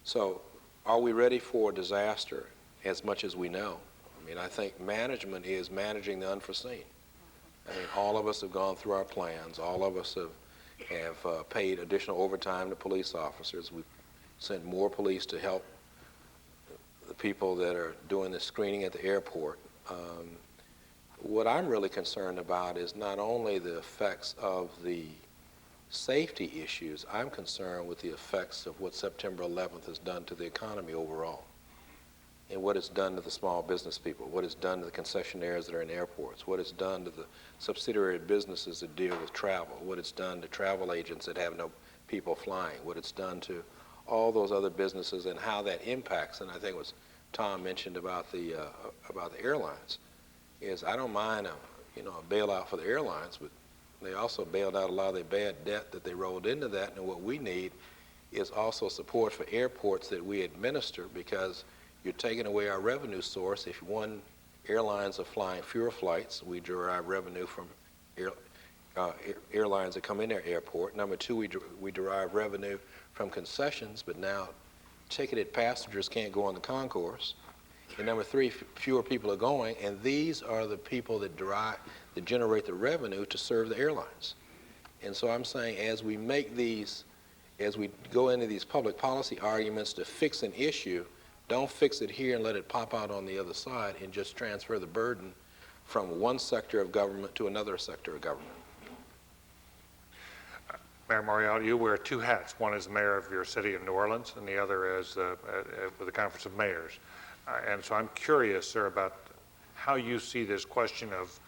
So are we ready for disaster as much as we know? I mean, I think management is managing the unforeseen. I mean, all of us have gone through our plans. All of us have paid additional overtime to police officers. We've sent more police to help the people that are doing the screening at the airport. What I'm really concerned about is not only the effects of the safety issues, I'm concerned with the effects of what September 11th has done to the economy overall, and what it's done to the small business people, what it's done to the concessionaires that are in airports, what it's done to the subsidiary businesses that deal with travel, what it's done to travel agents that have no people flying, what it's done to all those other businesses, and how that impacts. And I think it was Tom mentioned about the airlines. Is I don't mind a bailout for the airlines, but they also bailed out a lot of their bad debt that they rolled into that. And what we need is also support for airports that we administer, because you're taking away our revenue source. If one, airlines are flying fewer flights, we derive revenue from airlines that come in their airport. Number two, we derive revenue from concessions, but now ticketed passengers can't go on the concourse. And number three, fewer people are going, and these are the people that generate the revenue to serve the airlines. And so I'm saying, as we go into these public policy arguments to fix an issue, don't fix it here and let it pop out on the other side and just transfer the burden from one sector of government to another sector of government. Mayor Morial, you wear two hats. One is the mayor of your city of New Orleans, and the other is with the Conference of Mayors. And so I'm curious, sir, about how you see this question of,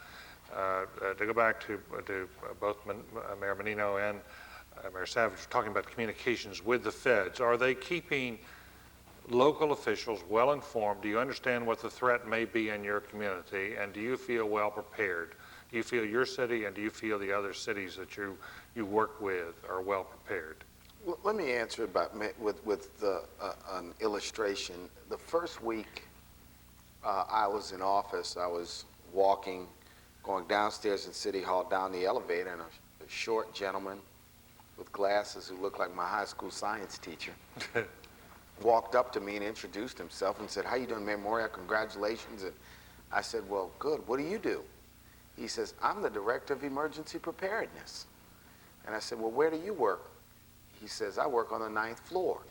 to go back to both Mayor Menino and Mayor Savage, talking about communications with the feds. Are they keeping local officials well informed? Do you understand what the threat may be in your community, and do you feel well prepared? Do you feel your city, and do you feel the other cities that you work with are well prepared? Well, let me answer with an illustration. The first week I was in office, I was walking, going downstairs in City Hall, down the elevator, and a short gentleman with glasses who looked like my high school science teacher walked up to me and introduced himself and said, "How you doing, Mayor Morial? Congratulations." And I said, "Well, good. What do you do?" He says, "I'm the Director of Emergency Preparedness." And I said, "Well, where do you work?" He says, "I work on the 9th floor."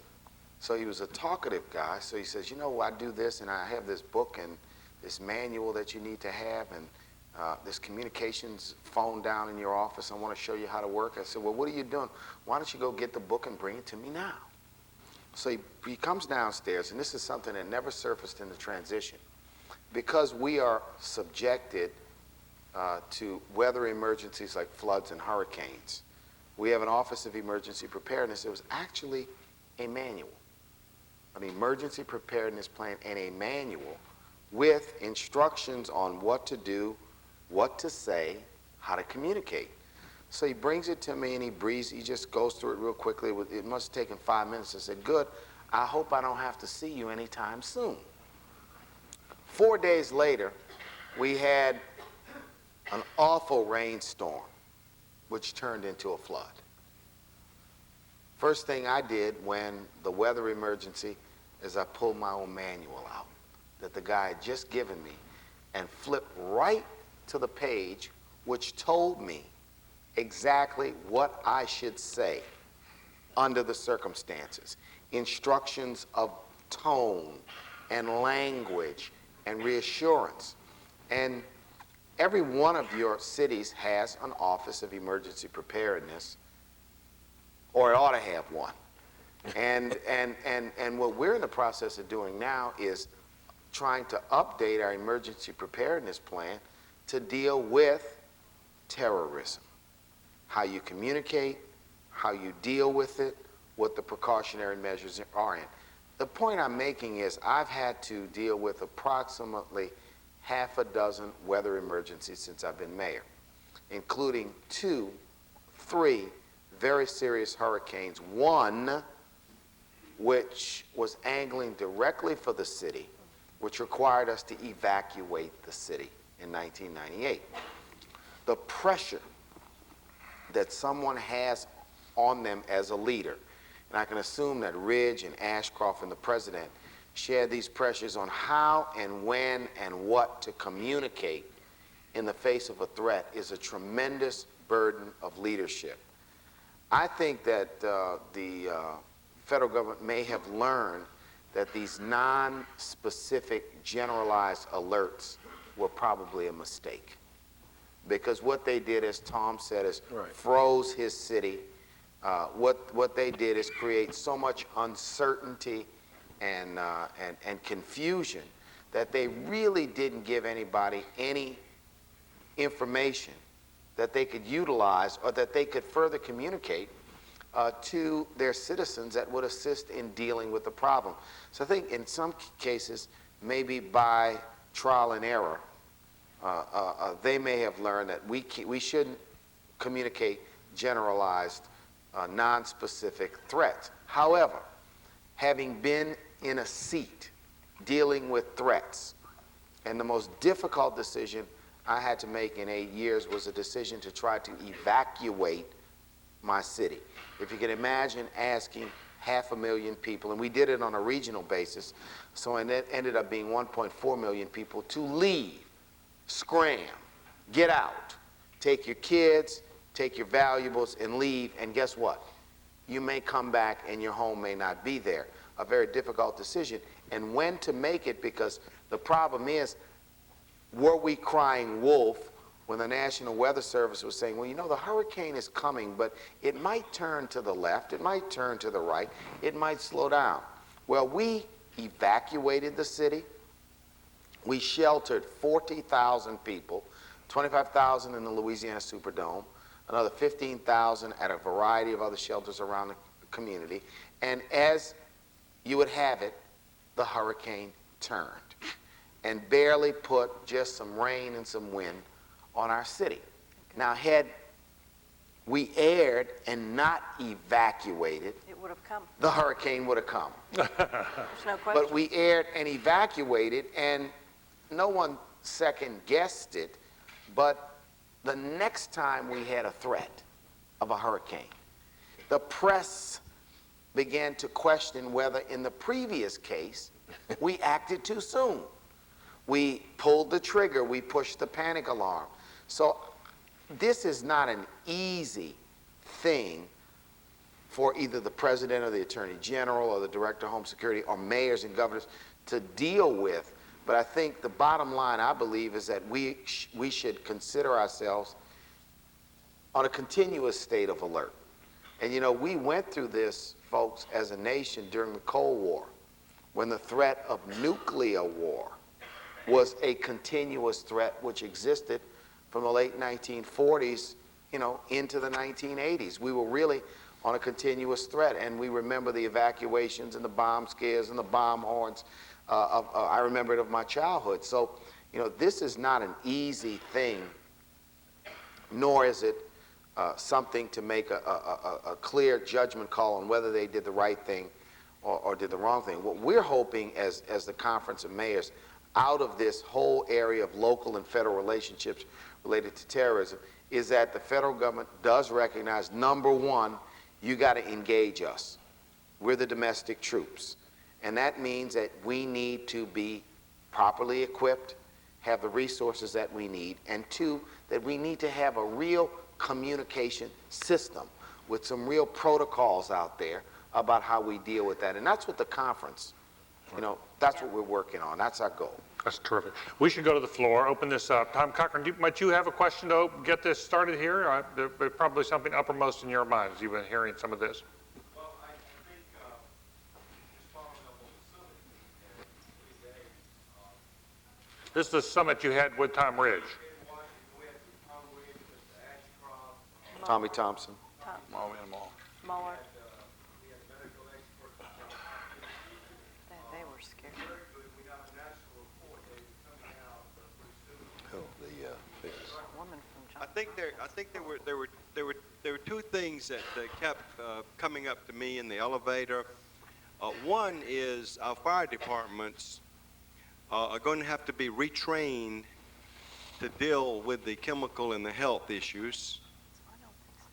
So he was a talkative guy. So he says, I do this, and I have this book and this manual that you need to have, and this communications phone down in your office. I want to show you how to work. I said, "Well, what are you doing? Why don't you go get the book and bring it to me now?" So he comes downstairs, and this is something that never surfaced in the transition. Because we are subjected to weather emergencies like floods and hurricanes, we have an Office of Emergency Preparedness. It was actually a manual, an emergency preparedness plan, and a manual with instructions on what to do, what to say, how to communicate. So he brings it to me, and he just goes through it real quickly. It must have taken 5 minutes. I said, "Good. I hope I don't have to see you anytime soon. 4 days later, we had an awful rainstorm, which turned into a flood. First thing I did when the weather emergency is I pulled my own manual out that the guy had just given me and flipped right to the page which told me exactly what I should say under the circumstances. Instructions of tone and language and reassurance. And every one of your cities has an Office of Emergency Preparedness, or it ought to have one. And what we're in the process of doing now is trying to update our emergency preparedness plan to deal with terrorism. How you communicate, how you deal with it, what the precautionary measures are in. The point I'm making is I've had to deal with approximately half a dozen weather emergencies since I've been mayor, including 2, 3 very serious hurricanes, one which was angling directly for the city, which required us to evacuate the city in 1998. The pressure that someone has on them as a leader, and I can assume that Ridge and Ashcroft and the president share these pressures on how and when and what to communicate in the face of a threat, is a tremendous burden of leadership. I think that the federal government may have learned that these non-specific generalized alerts were probably a mistake. Because what they did, as Tom said, is froze his city. What they did is create so much uncertainty and confusion that they really didn't give anybody any information that they could utilize or that they could further communicate to their citizens that would assist in dealing with the problem. So I think in some cases, maybe by trial and error, they may have learned that we shouldn't communicate generalized, non-specific threats. However, having been in a seat dealing with threats, and the most difficult decision I had to make in 8 years was a decision to try to evacuate my city. If you can imagine asking 500,000 people, and we did it on a regional basis, so it ended up being 1.4 million people to leave, scram, get out, take your kids, take your valuables, and leave, and guess what? You may come back and your home may not be there. A very difficult decision, and when to make it, because the problem is, were we crying wolf when the National Weather Service was saying, well, you know, the hurricane is coming, but it might turn to the left, it might turn to the right, it might slow down. Well, we evacuated the city. We sheltered 40,000 people, 25,000 in the Louisiana Superdome, another 15,000 at a variety of other shelters around the community. And as you would have it, the hurricane turned and barely put just some rain and some wind on our city. Now, had we erred and not evacuated, It would have come. the hurricane would have come. There's no question. But we erred and evacuated, and no one second guessed it, but the next time we had a threat of a hurricane, the press began to question whether in the previous case we acted too soon. We pulled the trigger, we pushed the panic alarm. So this is not an easy thing for either the president or the attorney general or the director of Home Security or mayors and governors to deal with. But I think the bottom line, I believe, is that we should consider ourselves on a continuous state of alert. And you know, we went through this, folks, as a nation during the Cold War, when the threat of nuclear war was a continuous threat which existed from the late 1940s, you know, into the 1980s. We were really on a continuous threat, and we remember the evacuations and the bomb scares and the bomb horns. I remember it of my childhood. So, you know, this is not an easy thing, nor is it something to make a clear judgment call on whether they did the right thing or did the wrong thing. What we're hoping as the Conference of Mayors, out of this whole area of local and federal relationships related to terrorism, is that the federal government does recognize, number one, you got to engage us. We're the domestic troops. And that means that we need to be properly equipped, have the resources that we need, and two, that we need to have a real communication system with some real protocols out there about how we deal with that. And that's what the conference, that's what we're working on. That's our goal. That's terrific. We should go to the floor, open this up. Tom Cochran, might you have a question to get this started here? There's probably something uppermost in your mind as you've been hearing some of this. Well, I think just following up on the summit we had 3 days. This is the summit you had with Tom Ridge. In Washington, we had Tom Ridge, Mr. Ashcroft, Tommy Thompson. All in all. Mueller, we had medical experts. they were scared. Very good. We have a national report that is coming out pretty soon. Oh, the figures. Woman from I think there were two things that kept coming up to me in the elevator. One is our fire departments are going to have to be retrained to deal with the chemical and the health issues.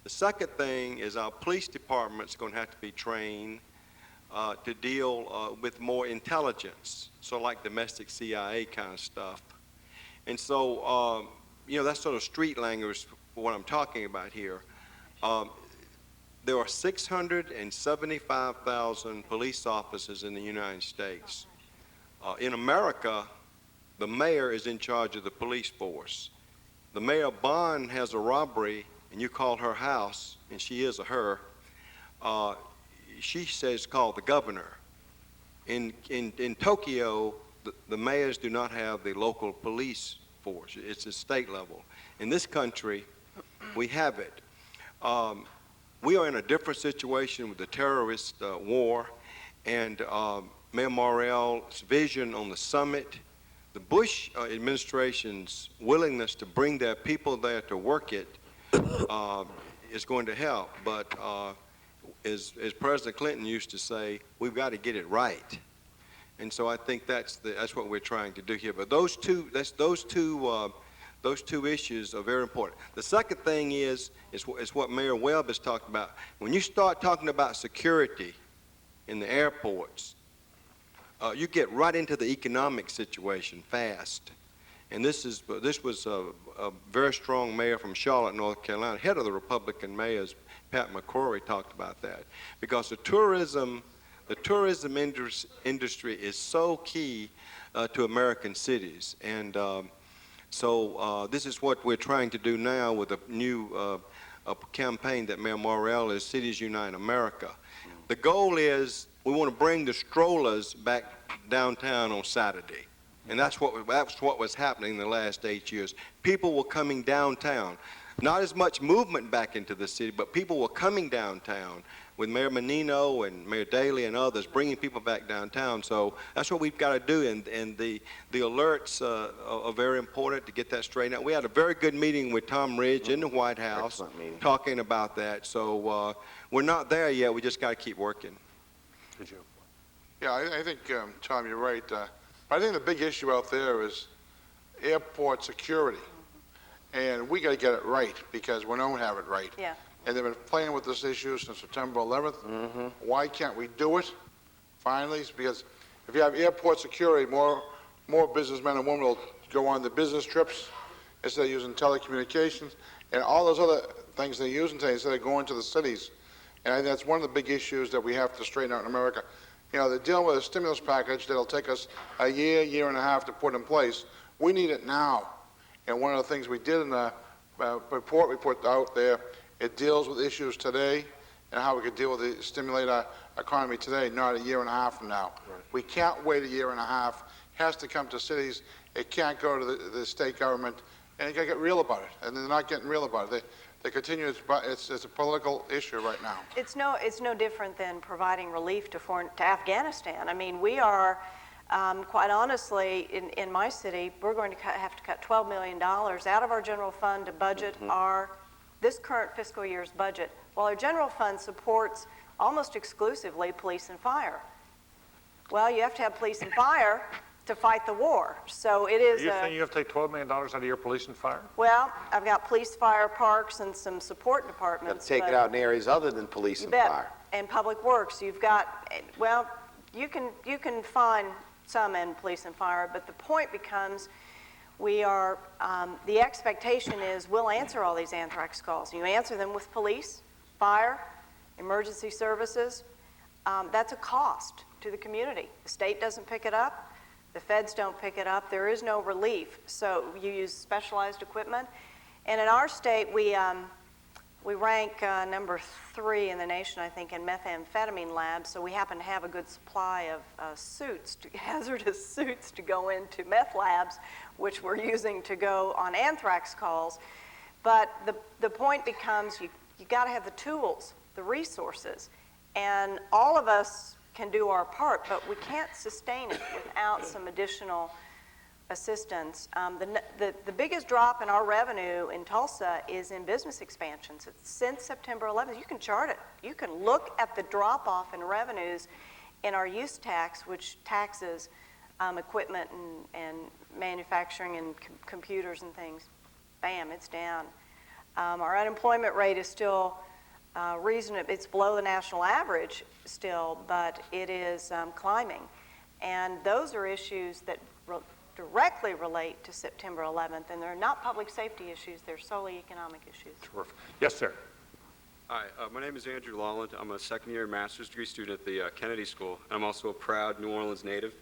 The second thing is our police department's going to have to be trained to deal with more intelligence, so like domestic CIA kind of stuff. And so, that's sort of street language for what I'm talking about here. There are 675,000 police officers in the United States. In America, the mayor is in charge of the police force. The mayor of Bonn has a robbery, and you call her house, and she is a her. She says call the governor. In Tokyo, the mayors do not have the local police force. It's a state level. In this country, we have it. We are in a different situation with the terrorist war, and Mayor Morell's vision on the summit, the Bush administration's willingness to bring their people there to work it is going to help. But as President Clinton used to say, we've got to get it right. And so I think that's what we're trying to do here. But those two issues are very important. The second thing is what Mayor Webb has talked about. When you start talking about security in the airports, you get right into the economic situation fast. And this was a very strong mayor from Charlotte, North Carolina, head of the Republican mayors, Pat McCrory, talked about that. Because the tourism industry is so key to American cities. And so this is what we're trying to do now with a new campaign that Mayor Morell is Cities Unite America. The goal is we want to bring the strollers back downtown on Saturday. And that's what was happening in the last 8 years. People were coming downtown. Not as much movement back into the city, but people were coming downtown with Mayor Menino and Mayor Daley and others, bringing people back downtown. So that's what we've got to do, and the alerts are very important to get that straightened out. We had a very good meeting with Tom Ridge in the White House talking about that. So we're not there yet. We just got to keep working. Did you? Yeah, I think, Tom, you're right. I think the big issue out there is airport security. And we got to get it right because we don't have it right. Yeah. And they've been playing with this issue since September 11th. Why can't we do it? Finally, it's because if you have airport security, more businessmen and women will go on the business trips instead of using telecommunications and all those other things they're using today instead of going to the cities. And I think that's one of the big issues that we have to straighten out in America. They're dealing with a stimulus package that'll take us a year and a half to put in place. We need it now. And one of the things we did in the report we put out there, it deals with issues today and how we could deal with it, stimulate our economy today, not a year and a half from now. Right. We can't wait a year and a half. It has to come to cities. It can't go to the state government. And you got to get real about it. And they're not getting real about it. They continue. It's a political issue right now. It's no different than providing relief to Afghanistan. I mean, we are. Quite honestly, in my city, we're going to have to cut $12 million out of our general fund to budget this current fiscal year's budget, while our general fund supports almost exclusively police and fire. Well, you have to have police and fire to fight the war. So it is You think you have to take $12 million out of your police and fire? well, I've got police, fire, parks, and some support Got departments. to take but it out in areas other than police you and bet. fire. And public works, you've got, well, you can find some in police and fire, but the point becomes we are, the expectation is we'll answer all these anthrax calls. You answer them with police, fire, emergency services. That's a cost to the community. The state doesn't pick it up. The feds don't pick it up. There is no relief. So you use specialized equipment. And in our state, we rank number 3 in the nation, I think, in methamphetamine labs. So we happen to have a good supply of suits, hazardous suits to go into meth labs, which we're using to go on anthrax calls. But the point becomes you got to have the tools, the resources. And all of us can do our part, but we can't sustain it without some additional assistance. The biggest drop in our revenue in Tulsa is in business expansions. It's since September 11th. You can chart it. You can look at the drop-off in revenues in our use tax, which taxes equipment and manufacturing and computers and things. Bam, it's down. Our unemployment rate is still reasonable. It's below the national average still, but it is climbing. And those are issues that directly relate to September 11th, and they're not public safety issues, they're solely economic issues. Terrific. Yes, sir. Hi, my name is Andrew Lawland. I'm a second-year master's degree student at the Kennedy School. I'm also a proud New Orleans native,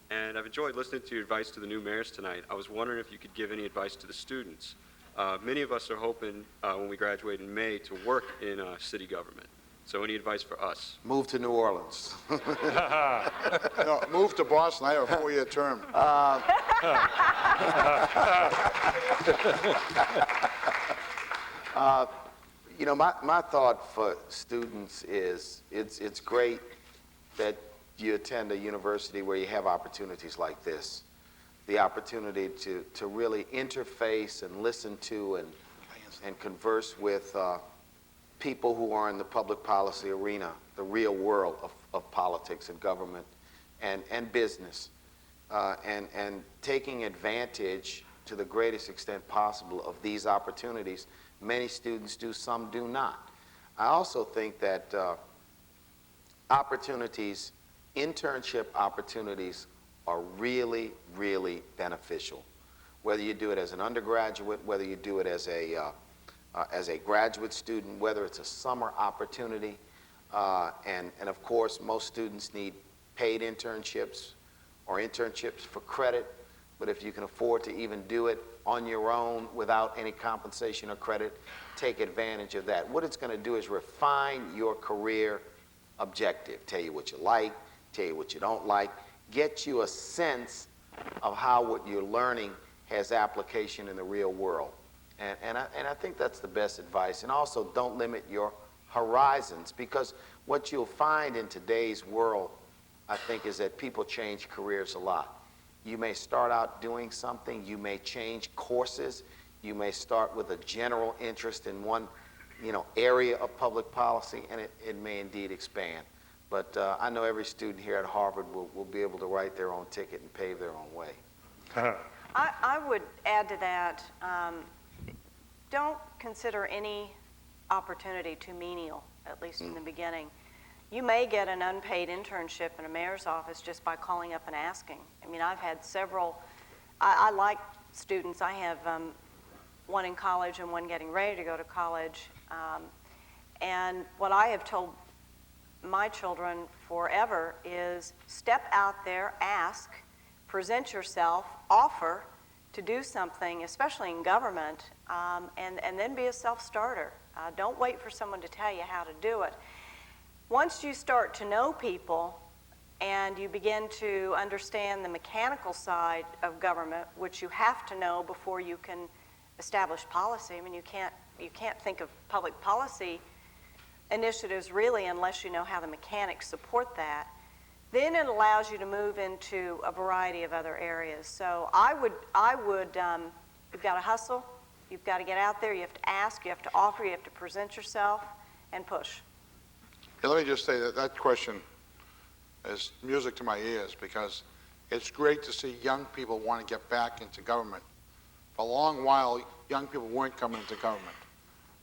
and I've enjoyed listening to your advice to the new mayors tonight. I was wondering if you could give any advice to the students. Many of us are hoping when we graduate in May to work in city government. So any advice for us? Move to New Orleans. No, move to Boston. I have a 4-year term. You know, my thought for students is it's great that you attend a university where you have opportunities like this. The opportunity to really interface and listen to and converse with people who are in the public policy arena, the real world of politics and government and business, and taking advantage to the greatest extent possible of these opportunities. Many students do, some do not. I also think that opportunities, internship opportunities, are really, really beneficial. Whether you do it as an undergraduate, whether you do it as a graduate student, whether it's a summer opportunity, and of course most students need paid internships or internships for credit, but if you can afford to even do it on your own without any compensation or credit, take advantage of that. What it's going to do is refine your career objective, tell you what you like, tell you what you don't like, get you a sense of how what you're learning has application in the real world. And I think that's the best advice. And also, don't limit your horizons, because what you'll find in today's world, I think, is that people change careers a lot. You may start out doing something, you may change courses, you may start with a general interest in one, area of public policy, and it may indeed expand. But I know every student here at Harvard will be able to write their own ticket and pave their own way. I would add to that, don't consider any opportunity too menial, at least in the beginning. You may get an unpaid internship in a mayor's office just by calling up and asking. I mean, I've had several, I like students. I have one in college and one getting ready to go to college. And what I have told my children forever is step out there, ask, present yourself, offer to do something, especially in government, and then be a self-starter. Don't wait for someone to tell you how to do it. Once you start to know people and you begin to understand the mechanical side of government, which you have to know before you can establish policy. I mean, you can't think of public policy initiatives really unless you know how the mechanics support that. Then it allows you to move into a variety of other areas. So I would, you've got to hustle, you've got to get out there, you have to ask, you have to offer, you have to present yourself, and push. Yeah, let me just say that question is music to my ears, because it's great to see young people want to get back into government. For a long while, young people weren't coming into government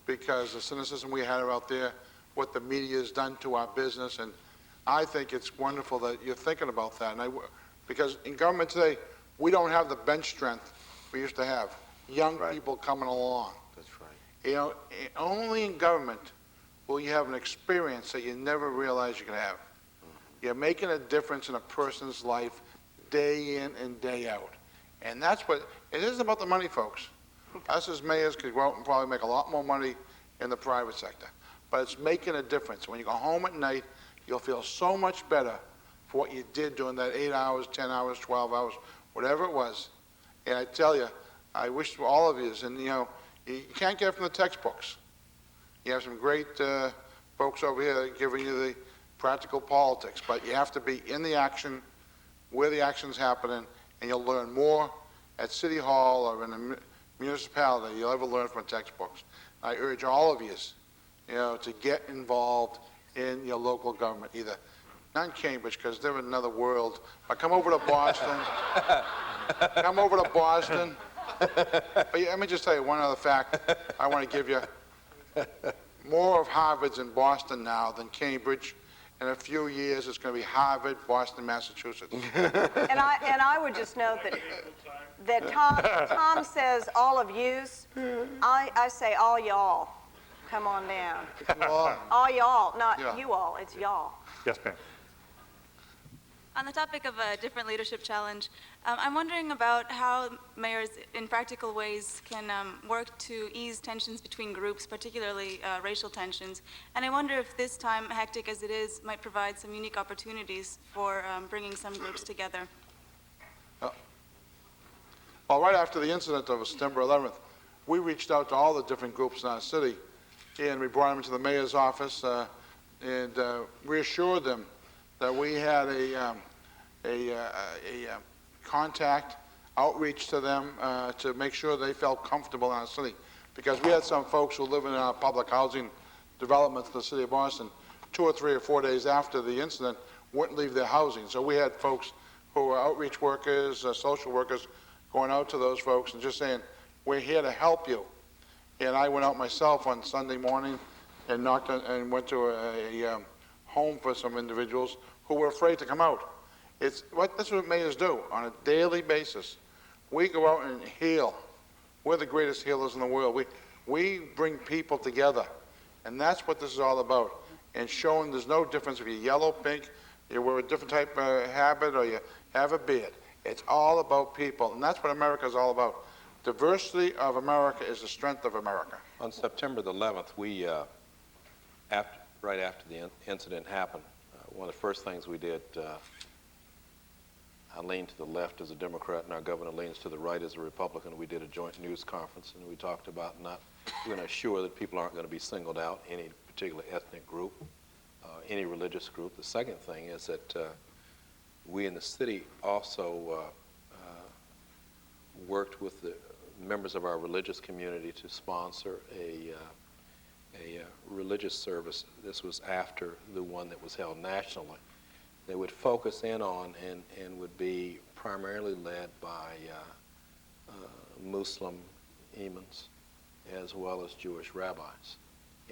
because the cynicism we had out there, what the media has done to our business, and I think it's wonderful that you're thinking about that. Because in government today, we don't have the bench strength we used to have. Young people coming along. That's right. You know, only in government will you have an experience that you never realized you could have. You're making a difference in a person's life day in and day out. And that's what, it isn't about the money, folks. Us as mayors could go out and probably make a lot more money in the private sector. But it's making a difference. When you go home at night, you'll feel so much better for what you did during that 8 hours, 10 hours, 12 hours, whatever it was. And I tell you, I wish for all of you, and you know, you can't get it from the textbooks. You have some great folks over here giving you the practical politics, but you have to be in the action, where the action's happening, and you'll learn more at City Hall or in a municipality than you'll ever learn from textbooks. I urge all of you, you know, to get involved in your local government, either not in Cambridge, because they're in another world, but come over to Boston. Come over to Boston. But let me just tell you one other fact I want to give you. More of Harvard's in Boston now than Cambridge. In a few years, it's going to be Harvard, Boston, Massachusetts. And I would just note that Tom says all of yous. I say all y'all. Come on down. All y'all, not you all. It's y'all. Yes, ma'am. On the topic of a different leadership challenge, I'm wondering about how mayors, in practical ways, can work to ease tensions between groups, particularly racial tensions. And I wonder if this time, hectic as it is, might provide some unique opportunities for bringing some groups together. Well, right after the incident of September 11th, we reached out to all the different groups in our city, and we brought them to the mayor's office and reassured them that we had a contact outreach to them to make sure they felt comfortable in our city. Because we had some folks who live in our public housing developments in the city of Boston, 2 or 3 or 4 days after the incident, wouldn't leave their housing. So we had folks who were outreach workers, social workers, going out to those folks and just saying, we're here to help you. And I went out myself on Sunday morning and knocked on, and went to a home for some individuals who were afraid to come out. That's what mayors do on a daily basis. We go out and heal. We're the greatest healers in the world. We bring people together, and that's what this is all about. And showing there's no difference if you're yellow, pink, you wear a different type of habit, or you have a beard. It's all about people, and that's what America is all about. Diversity of America is the strength of America. On September the 11th, we, right after the incident happened, one of the first things we did, I leaned to the left as a Democrat and our governor leans to the right as a Republican. We did a joint news conference and we talked about we're going to assure that people aren't going to be singled out, any particular ethnic group, any religious group. The second thing is that we in the city also worked with the members of our religious community to sponsor a religious service. This was after the one that was held nationally. They would focus in on and would be primarily led by Muslim imams as well as Jewish rabbis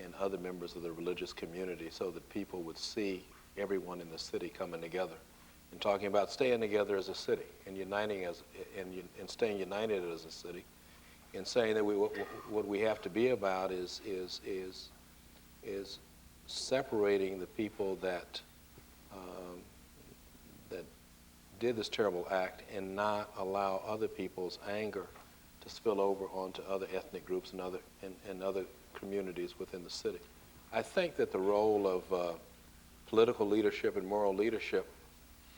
and other members of the religious community, so that people would see everyone in the city coming together and talking about staying together as a city and uniting and staying united as a city, and saying that what we have to be about is separating the people that did this terrible act and not allow other people's anger to spill over onto other ethnic groups and other communities within the city. I think that the role of political leadership and moral leadership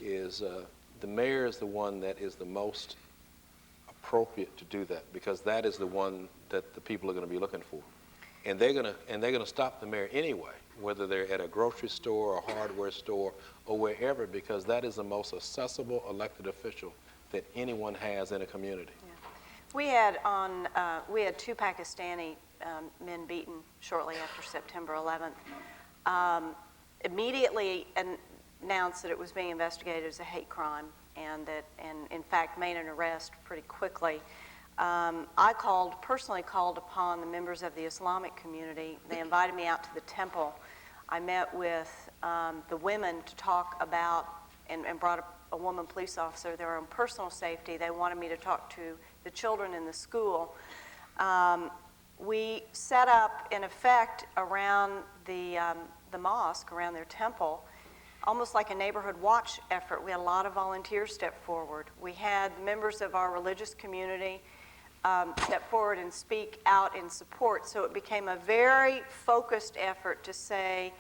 is the mayor is the one that is the most appropriate to do that, because that is the one that the people are going to be looking for. And they're going to stop the mayor anyway, whether they're at a grocery store or a hardware store or wherever, because that is the most accessible elected official that anyone has in a community. Yeah. We had 2 Pakistani men beaten shortly after September 11th. Immediately, and announced that it was being investigated as a hate crime, and in fact made an arrest pretty quickly. I personally called upon the members of the Islamic community. They invited me out to the temple. I met with the women to talk about, and brought a woman police officer, their own personal safety. They wanted me to talk to the children in the school. We set up, in effect, around the mosque, around their temple, almost like a neighborhood watch effort. We had a lot of volunteers step forward. We had members of our religious community step forward and speak out in support. So it became a very focused effort to say,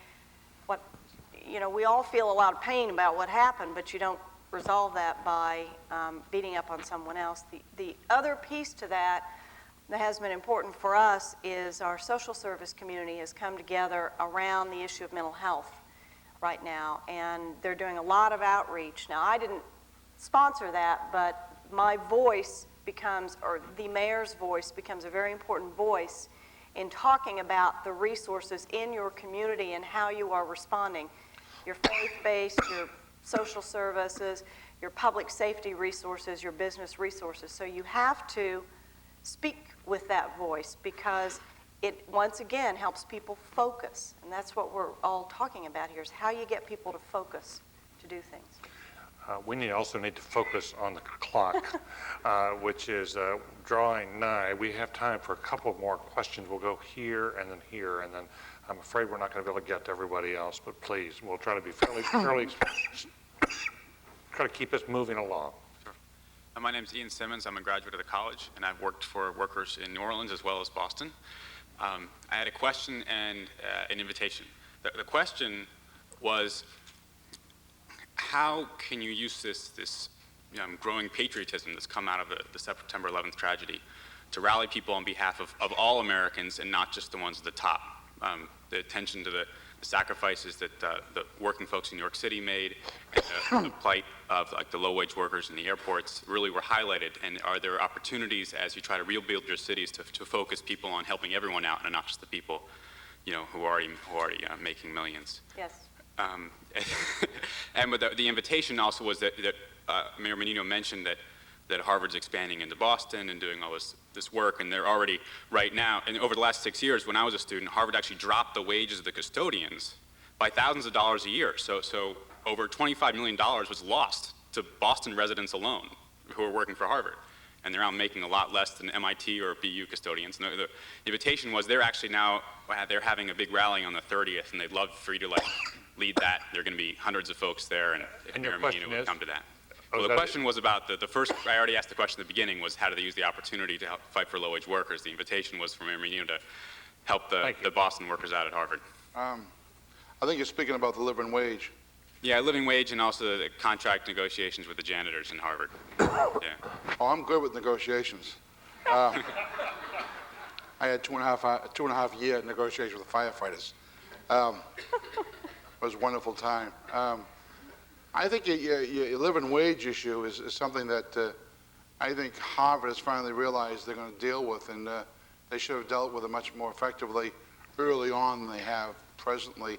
we all feel a lot of pain about what happened, but you don't resolve that by beating up on someone else. The other piece to that has been important for us is our social service community has come together around the issue of mental health right now, and they're doing a lot of outreach. Now, I didn't sponsor that, but my voice becomes, or the mayor's voice becomes, a very important voice in talking about the resources in your community and how you are responding. Your faith-based, your social services, your public safety resources, your business resources. So you have to speak with that voice, because it, once again, helps people focus. And that's what we're all talking about here, is how you get people to focus to do things. We also need to focus on the clock, which is drawing nigh. We have time for a couple more questions. We'll go here, and then I'm afraid we're not going to be able to get to everybody else, but please, we'll try to be fairly try to keep us moving along. Sure. My name is Ian Simmons. I'm a graduate of the college, and I've worked for workers in New Orleans as well as Boston. I had a question and an invitation. The question was, how can you use this growing patriotism that's come out of the September 11th tragedy to rally people on behalf of all Americans and not just the ones at the top? The attention to the sacrifices that the working folks in New York City made, and the plight of the low-wage workers in the airports really were highlighted. And are there opportunities, as you try to rebuild your cities, to focus people on helping everyone out and not just the people, who are already making millions? Yes. And with the invitation also was that Mayor Menino mentioned that Harvard's expanding into Boston and doing all this work, and they're already right now, and over the last 6 years when I was a student, Harvard actually dropped the wages of the custodians by thousands of dollars a year. So over $25 million was lost to Boston residents alone who are working for Harvard. And they're now making a lot less than MIT or BU custodians. And the invitation was they're actually now, they're having a big rally on the 30th, and they'd love for you to lead that. There are going to be hundreds of folks there, and Mayor Menino would come to that. Well, the question was about the first, I already asked the question at the beginning, was how do they use the opportunity to help fight for low-wage workers? The invitation was for Mayor Menino to help the Boston workers out at Harvard. I think you're speaking about the living wage. Yeah, living wage and also the contract negotiations with the janitors in Harvard. Yeah. Oh, I'm good with negotiations. I had two and a half year negotiations with the firefighters. It was a wonderful time. I think your living wage issue is something that I think Harvard has finally realized they're going to deal with, and they should have dealt with it much more effectively early on than they have presently.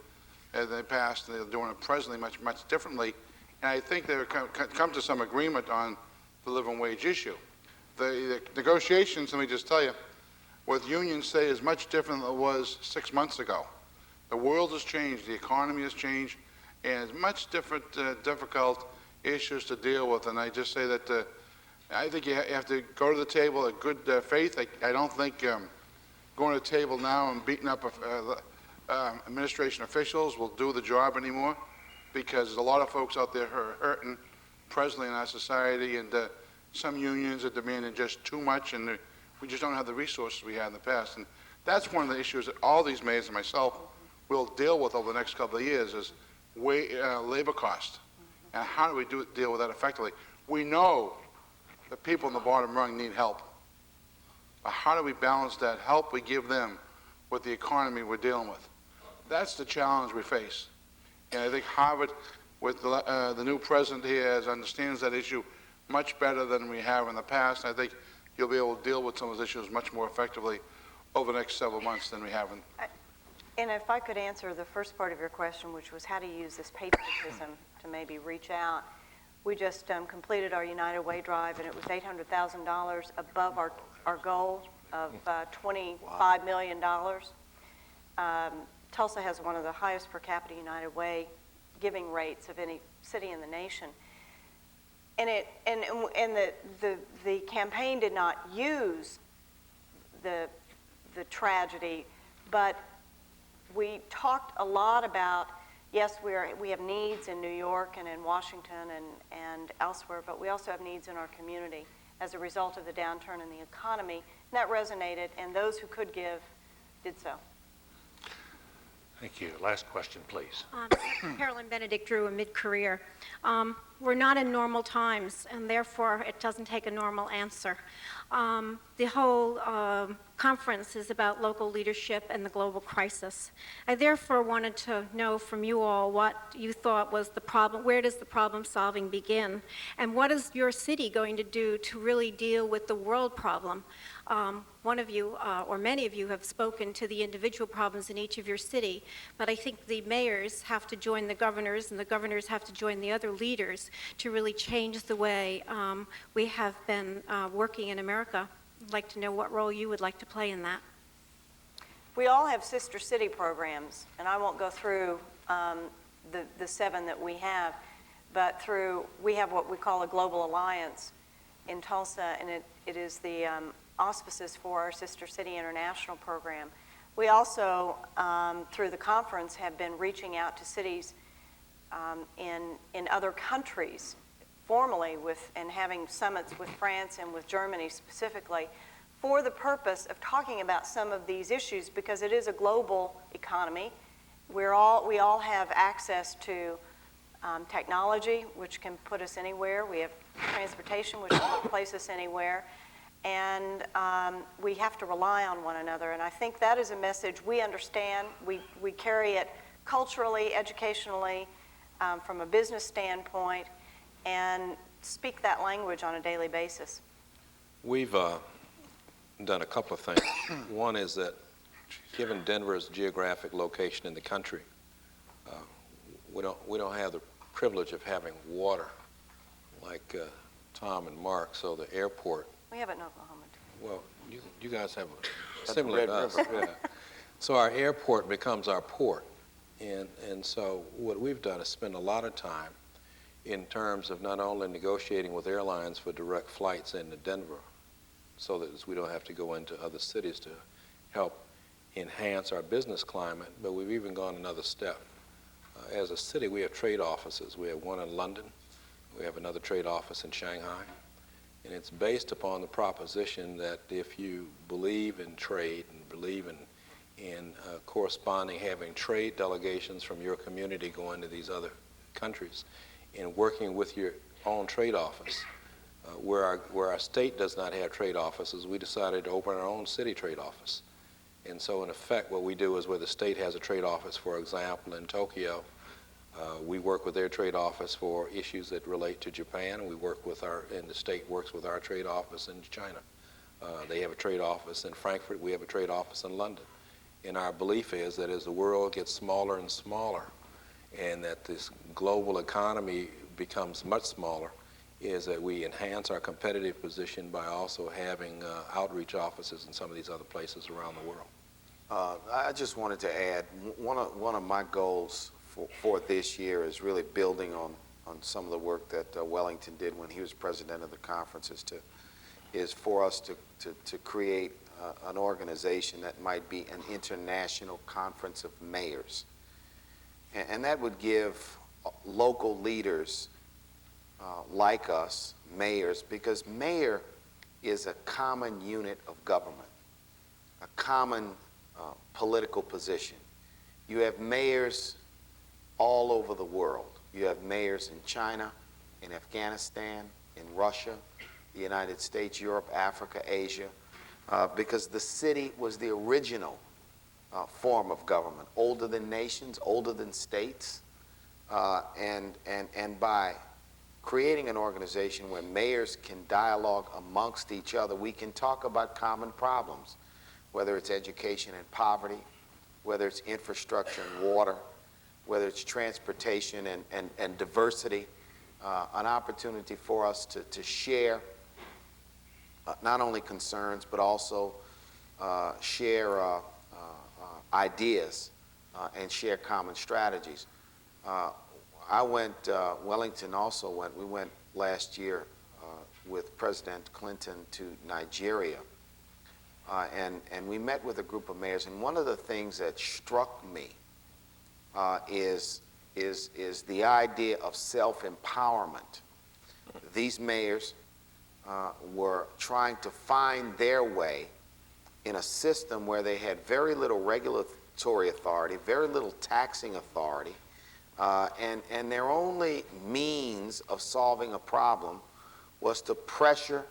In the past, and they're doing it presently much differently. And I think they've come to some agreement on the living wage issue. The negotiations, let me just tell you, with unions say is much different than it was 6 months ago. The world has changed, the economy has changed, and it's much different, difficult issues to deal with. And I just say that I think you have to go to the table in good faith. I don't think going to the table now and beating up administration officials will do the job anymore, because there's a lot of folks out there who are hurting presently in our society, and some unions are demanding just too much, and we just don't have the resources we had in the past. And that's one of the issues that all these mayors and myself will deal with over the next couple of years is labor cost. And how do we deal with that effectively? We know the people in the bottom rung need help. But how do we balance that help we give them with the economy we're dealing with? That's the challenge we face. And I think Harvard, with the new president here, understands that issue much better than we have in the past. I think you'll be able to deal with some of those issues much more effectively over the next several months than we have. And if I could answer the first part of your question, which was how to use this patriotism to maybe reach out. We just completed our United Way drive, and it was $800,000 above our goal of $25 million. Tulsa has one of the highest per capita United Way giving rates of any city in the nation. And the campaign did not use the tragedy, but we talked a lot about, yes, we have needs in New York and in Washington and elsewhere, but we also have needs in our community as a result of the downturn in the economy. And that resonated, and those who could give did so. Thank you. Last question, please. Carolyn Benedict Drew, a mid-career. We're not in normal times, and therefore it doesn't take a normal answer. The whole conference is about local leadership and the global crisis. I therefore wanted to know from you all what you thought was the problem, where does the problem solving begin, and what is your city going to do to really deal with the world problem? One of you, or many of you, have spoken to the individual problems in each of your city, but I think the mayors have to join the governors, and the governors have to join the other leaders to really change the way we have been working in America. I'd like to know what role you would like to play in that. We all have sister city programs, and I won't go through the 7 that we have, but we have what we call a global alliance in Tulsa, and it is the auspices for our Sister City International program. We also, through the conference, have been reaching out to cities in other countries formally and having summits with France and with Germany specifically for the purpose of talking about some of these issues, because it is a global economy. We all have access to technology, which can put us anywhere. We have transportation, which can place us anywhere. And we have to rely on one another. And I think that is a message we understand. We carry it culturally, educationally, from a business standpoint, and speak that language on a daily basis. We've done a couple of things. One is that given Denver's geographic location in the country, we don't have the privilege of having water like Tom and Mark, so the airport. We have it in Oklahoma, too. Well, you guys have a similar to us. Yeah. So our airport becomes our port. And so what we've done is spend a lot of time in terms of not only negotiating with airlines for direct flights into Denver so that we don't have to go into other cities to help enhance our business climate, but we've even gone another step. As a city, we have trade offices. We have one in London. We have another trade office in Shanghai. And it's based upon the proposition that if you believe in trade and believe in corresponding, having trade delegations from your community going to these other countries and working with your own trade office, where our state does not have trade offices, we decided to open our own city trade office. And so in effect, what we do is where the state has a trade office, for example, in Tokyo, we work with their trade office for issues that relate to Japan. We work with and the state works with our trade office in China. They have a trade office in Frankfurt. We have a trade office in London. And our belief is that as the world gets smaller and smaller, and that this global economy becomes much smaller, is that we enhance our competitive position by also having outreach offices in some of these other places around the world. I just wanted to add, one of my goals for this year is really building on some of the work that Wellington did when he was president of the conference, is for us to create an organization that might be an international conference of mayors. And that would give local leaders like us, mayors, because mayor is a common unit of government, a common political position. You have mayors all over the world. You have mayors in China, in Afghanistan, in Russia, the United States, Europe, Africa, Asia, because the city was the original form of government, older than nations, older than states, and by creating an organization where mayors can dialogue amongst each other, we can talk about common problems, whether it's education and poverty, whether it's infrastructure and water, whether it's transportation and diversity, an opportunity for us to share not only concerns, but also share ideas and share common strategies. I went, Wellington also went, we went last year with President Clinton to Nigeria. And we met with a group of mayors, and one of the things that struck me is the idea of self-empowerment. These mayors were trying to find their way in a system where they had very little regulatory authority, very little taxing authority, and their only means of solving a problem was to pressure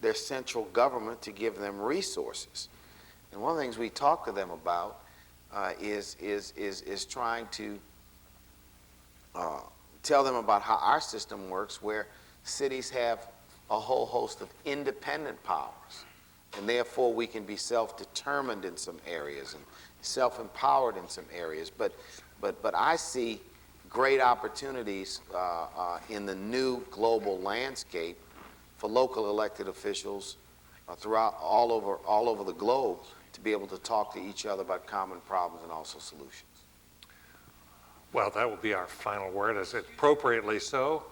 their central government to give them resources. And one of the things we talk to them about is trying to tell them about how our system works, where cities have a whole host of independent powers, and therefore we can be self-determined in some areas and self-empowered in some areas. But I see great opportunities in the new global landscape for local elected officials throughout all over the globe to be able to talk to each other about common problems and also solutions. Well, that will be our final word, as appropriately so.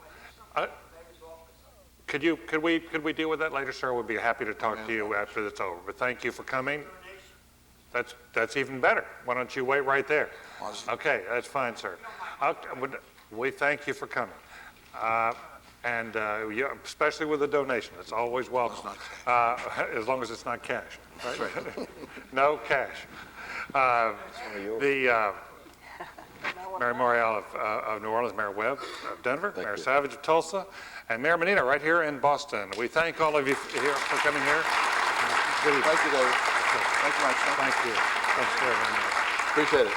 Could we deal with that later, sir? We'd be happy to talk to you after it's over. But thank you for coming. That's even better. Why don't you wait right there? Okay, that's fine, sir. We thank you for coming. And especially with a donation, it's always welcome, as long as it's not cash. Right? No cash. Mayor Morial of New Orleans, Mayor Webb of Denver, Mayor Savage of Tulsa, and Mayor Menino right here in Boston. We thank all of you here for coming here. Thank you, David. Thank you, Mike. Thank you. Thanks very much. Appreciate it.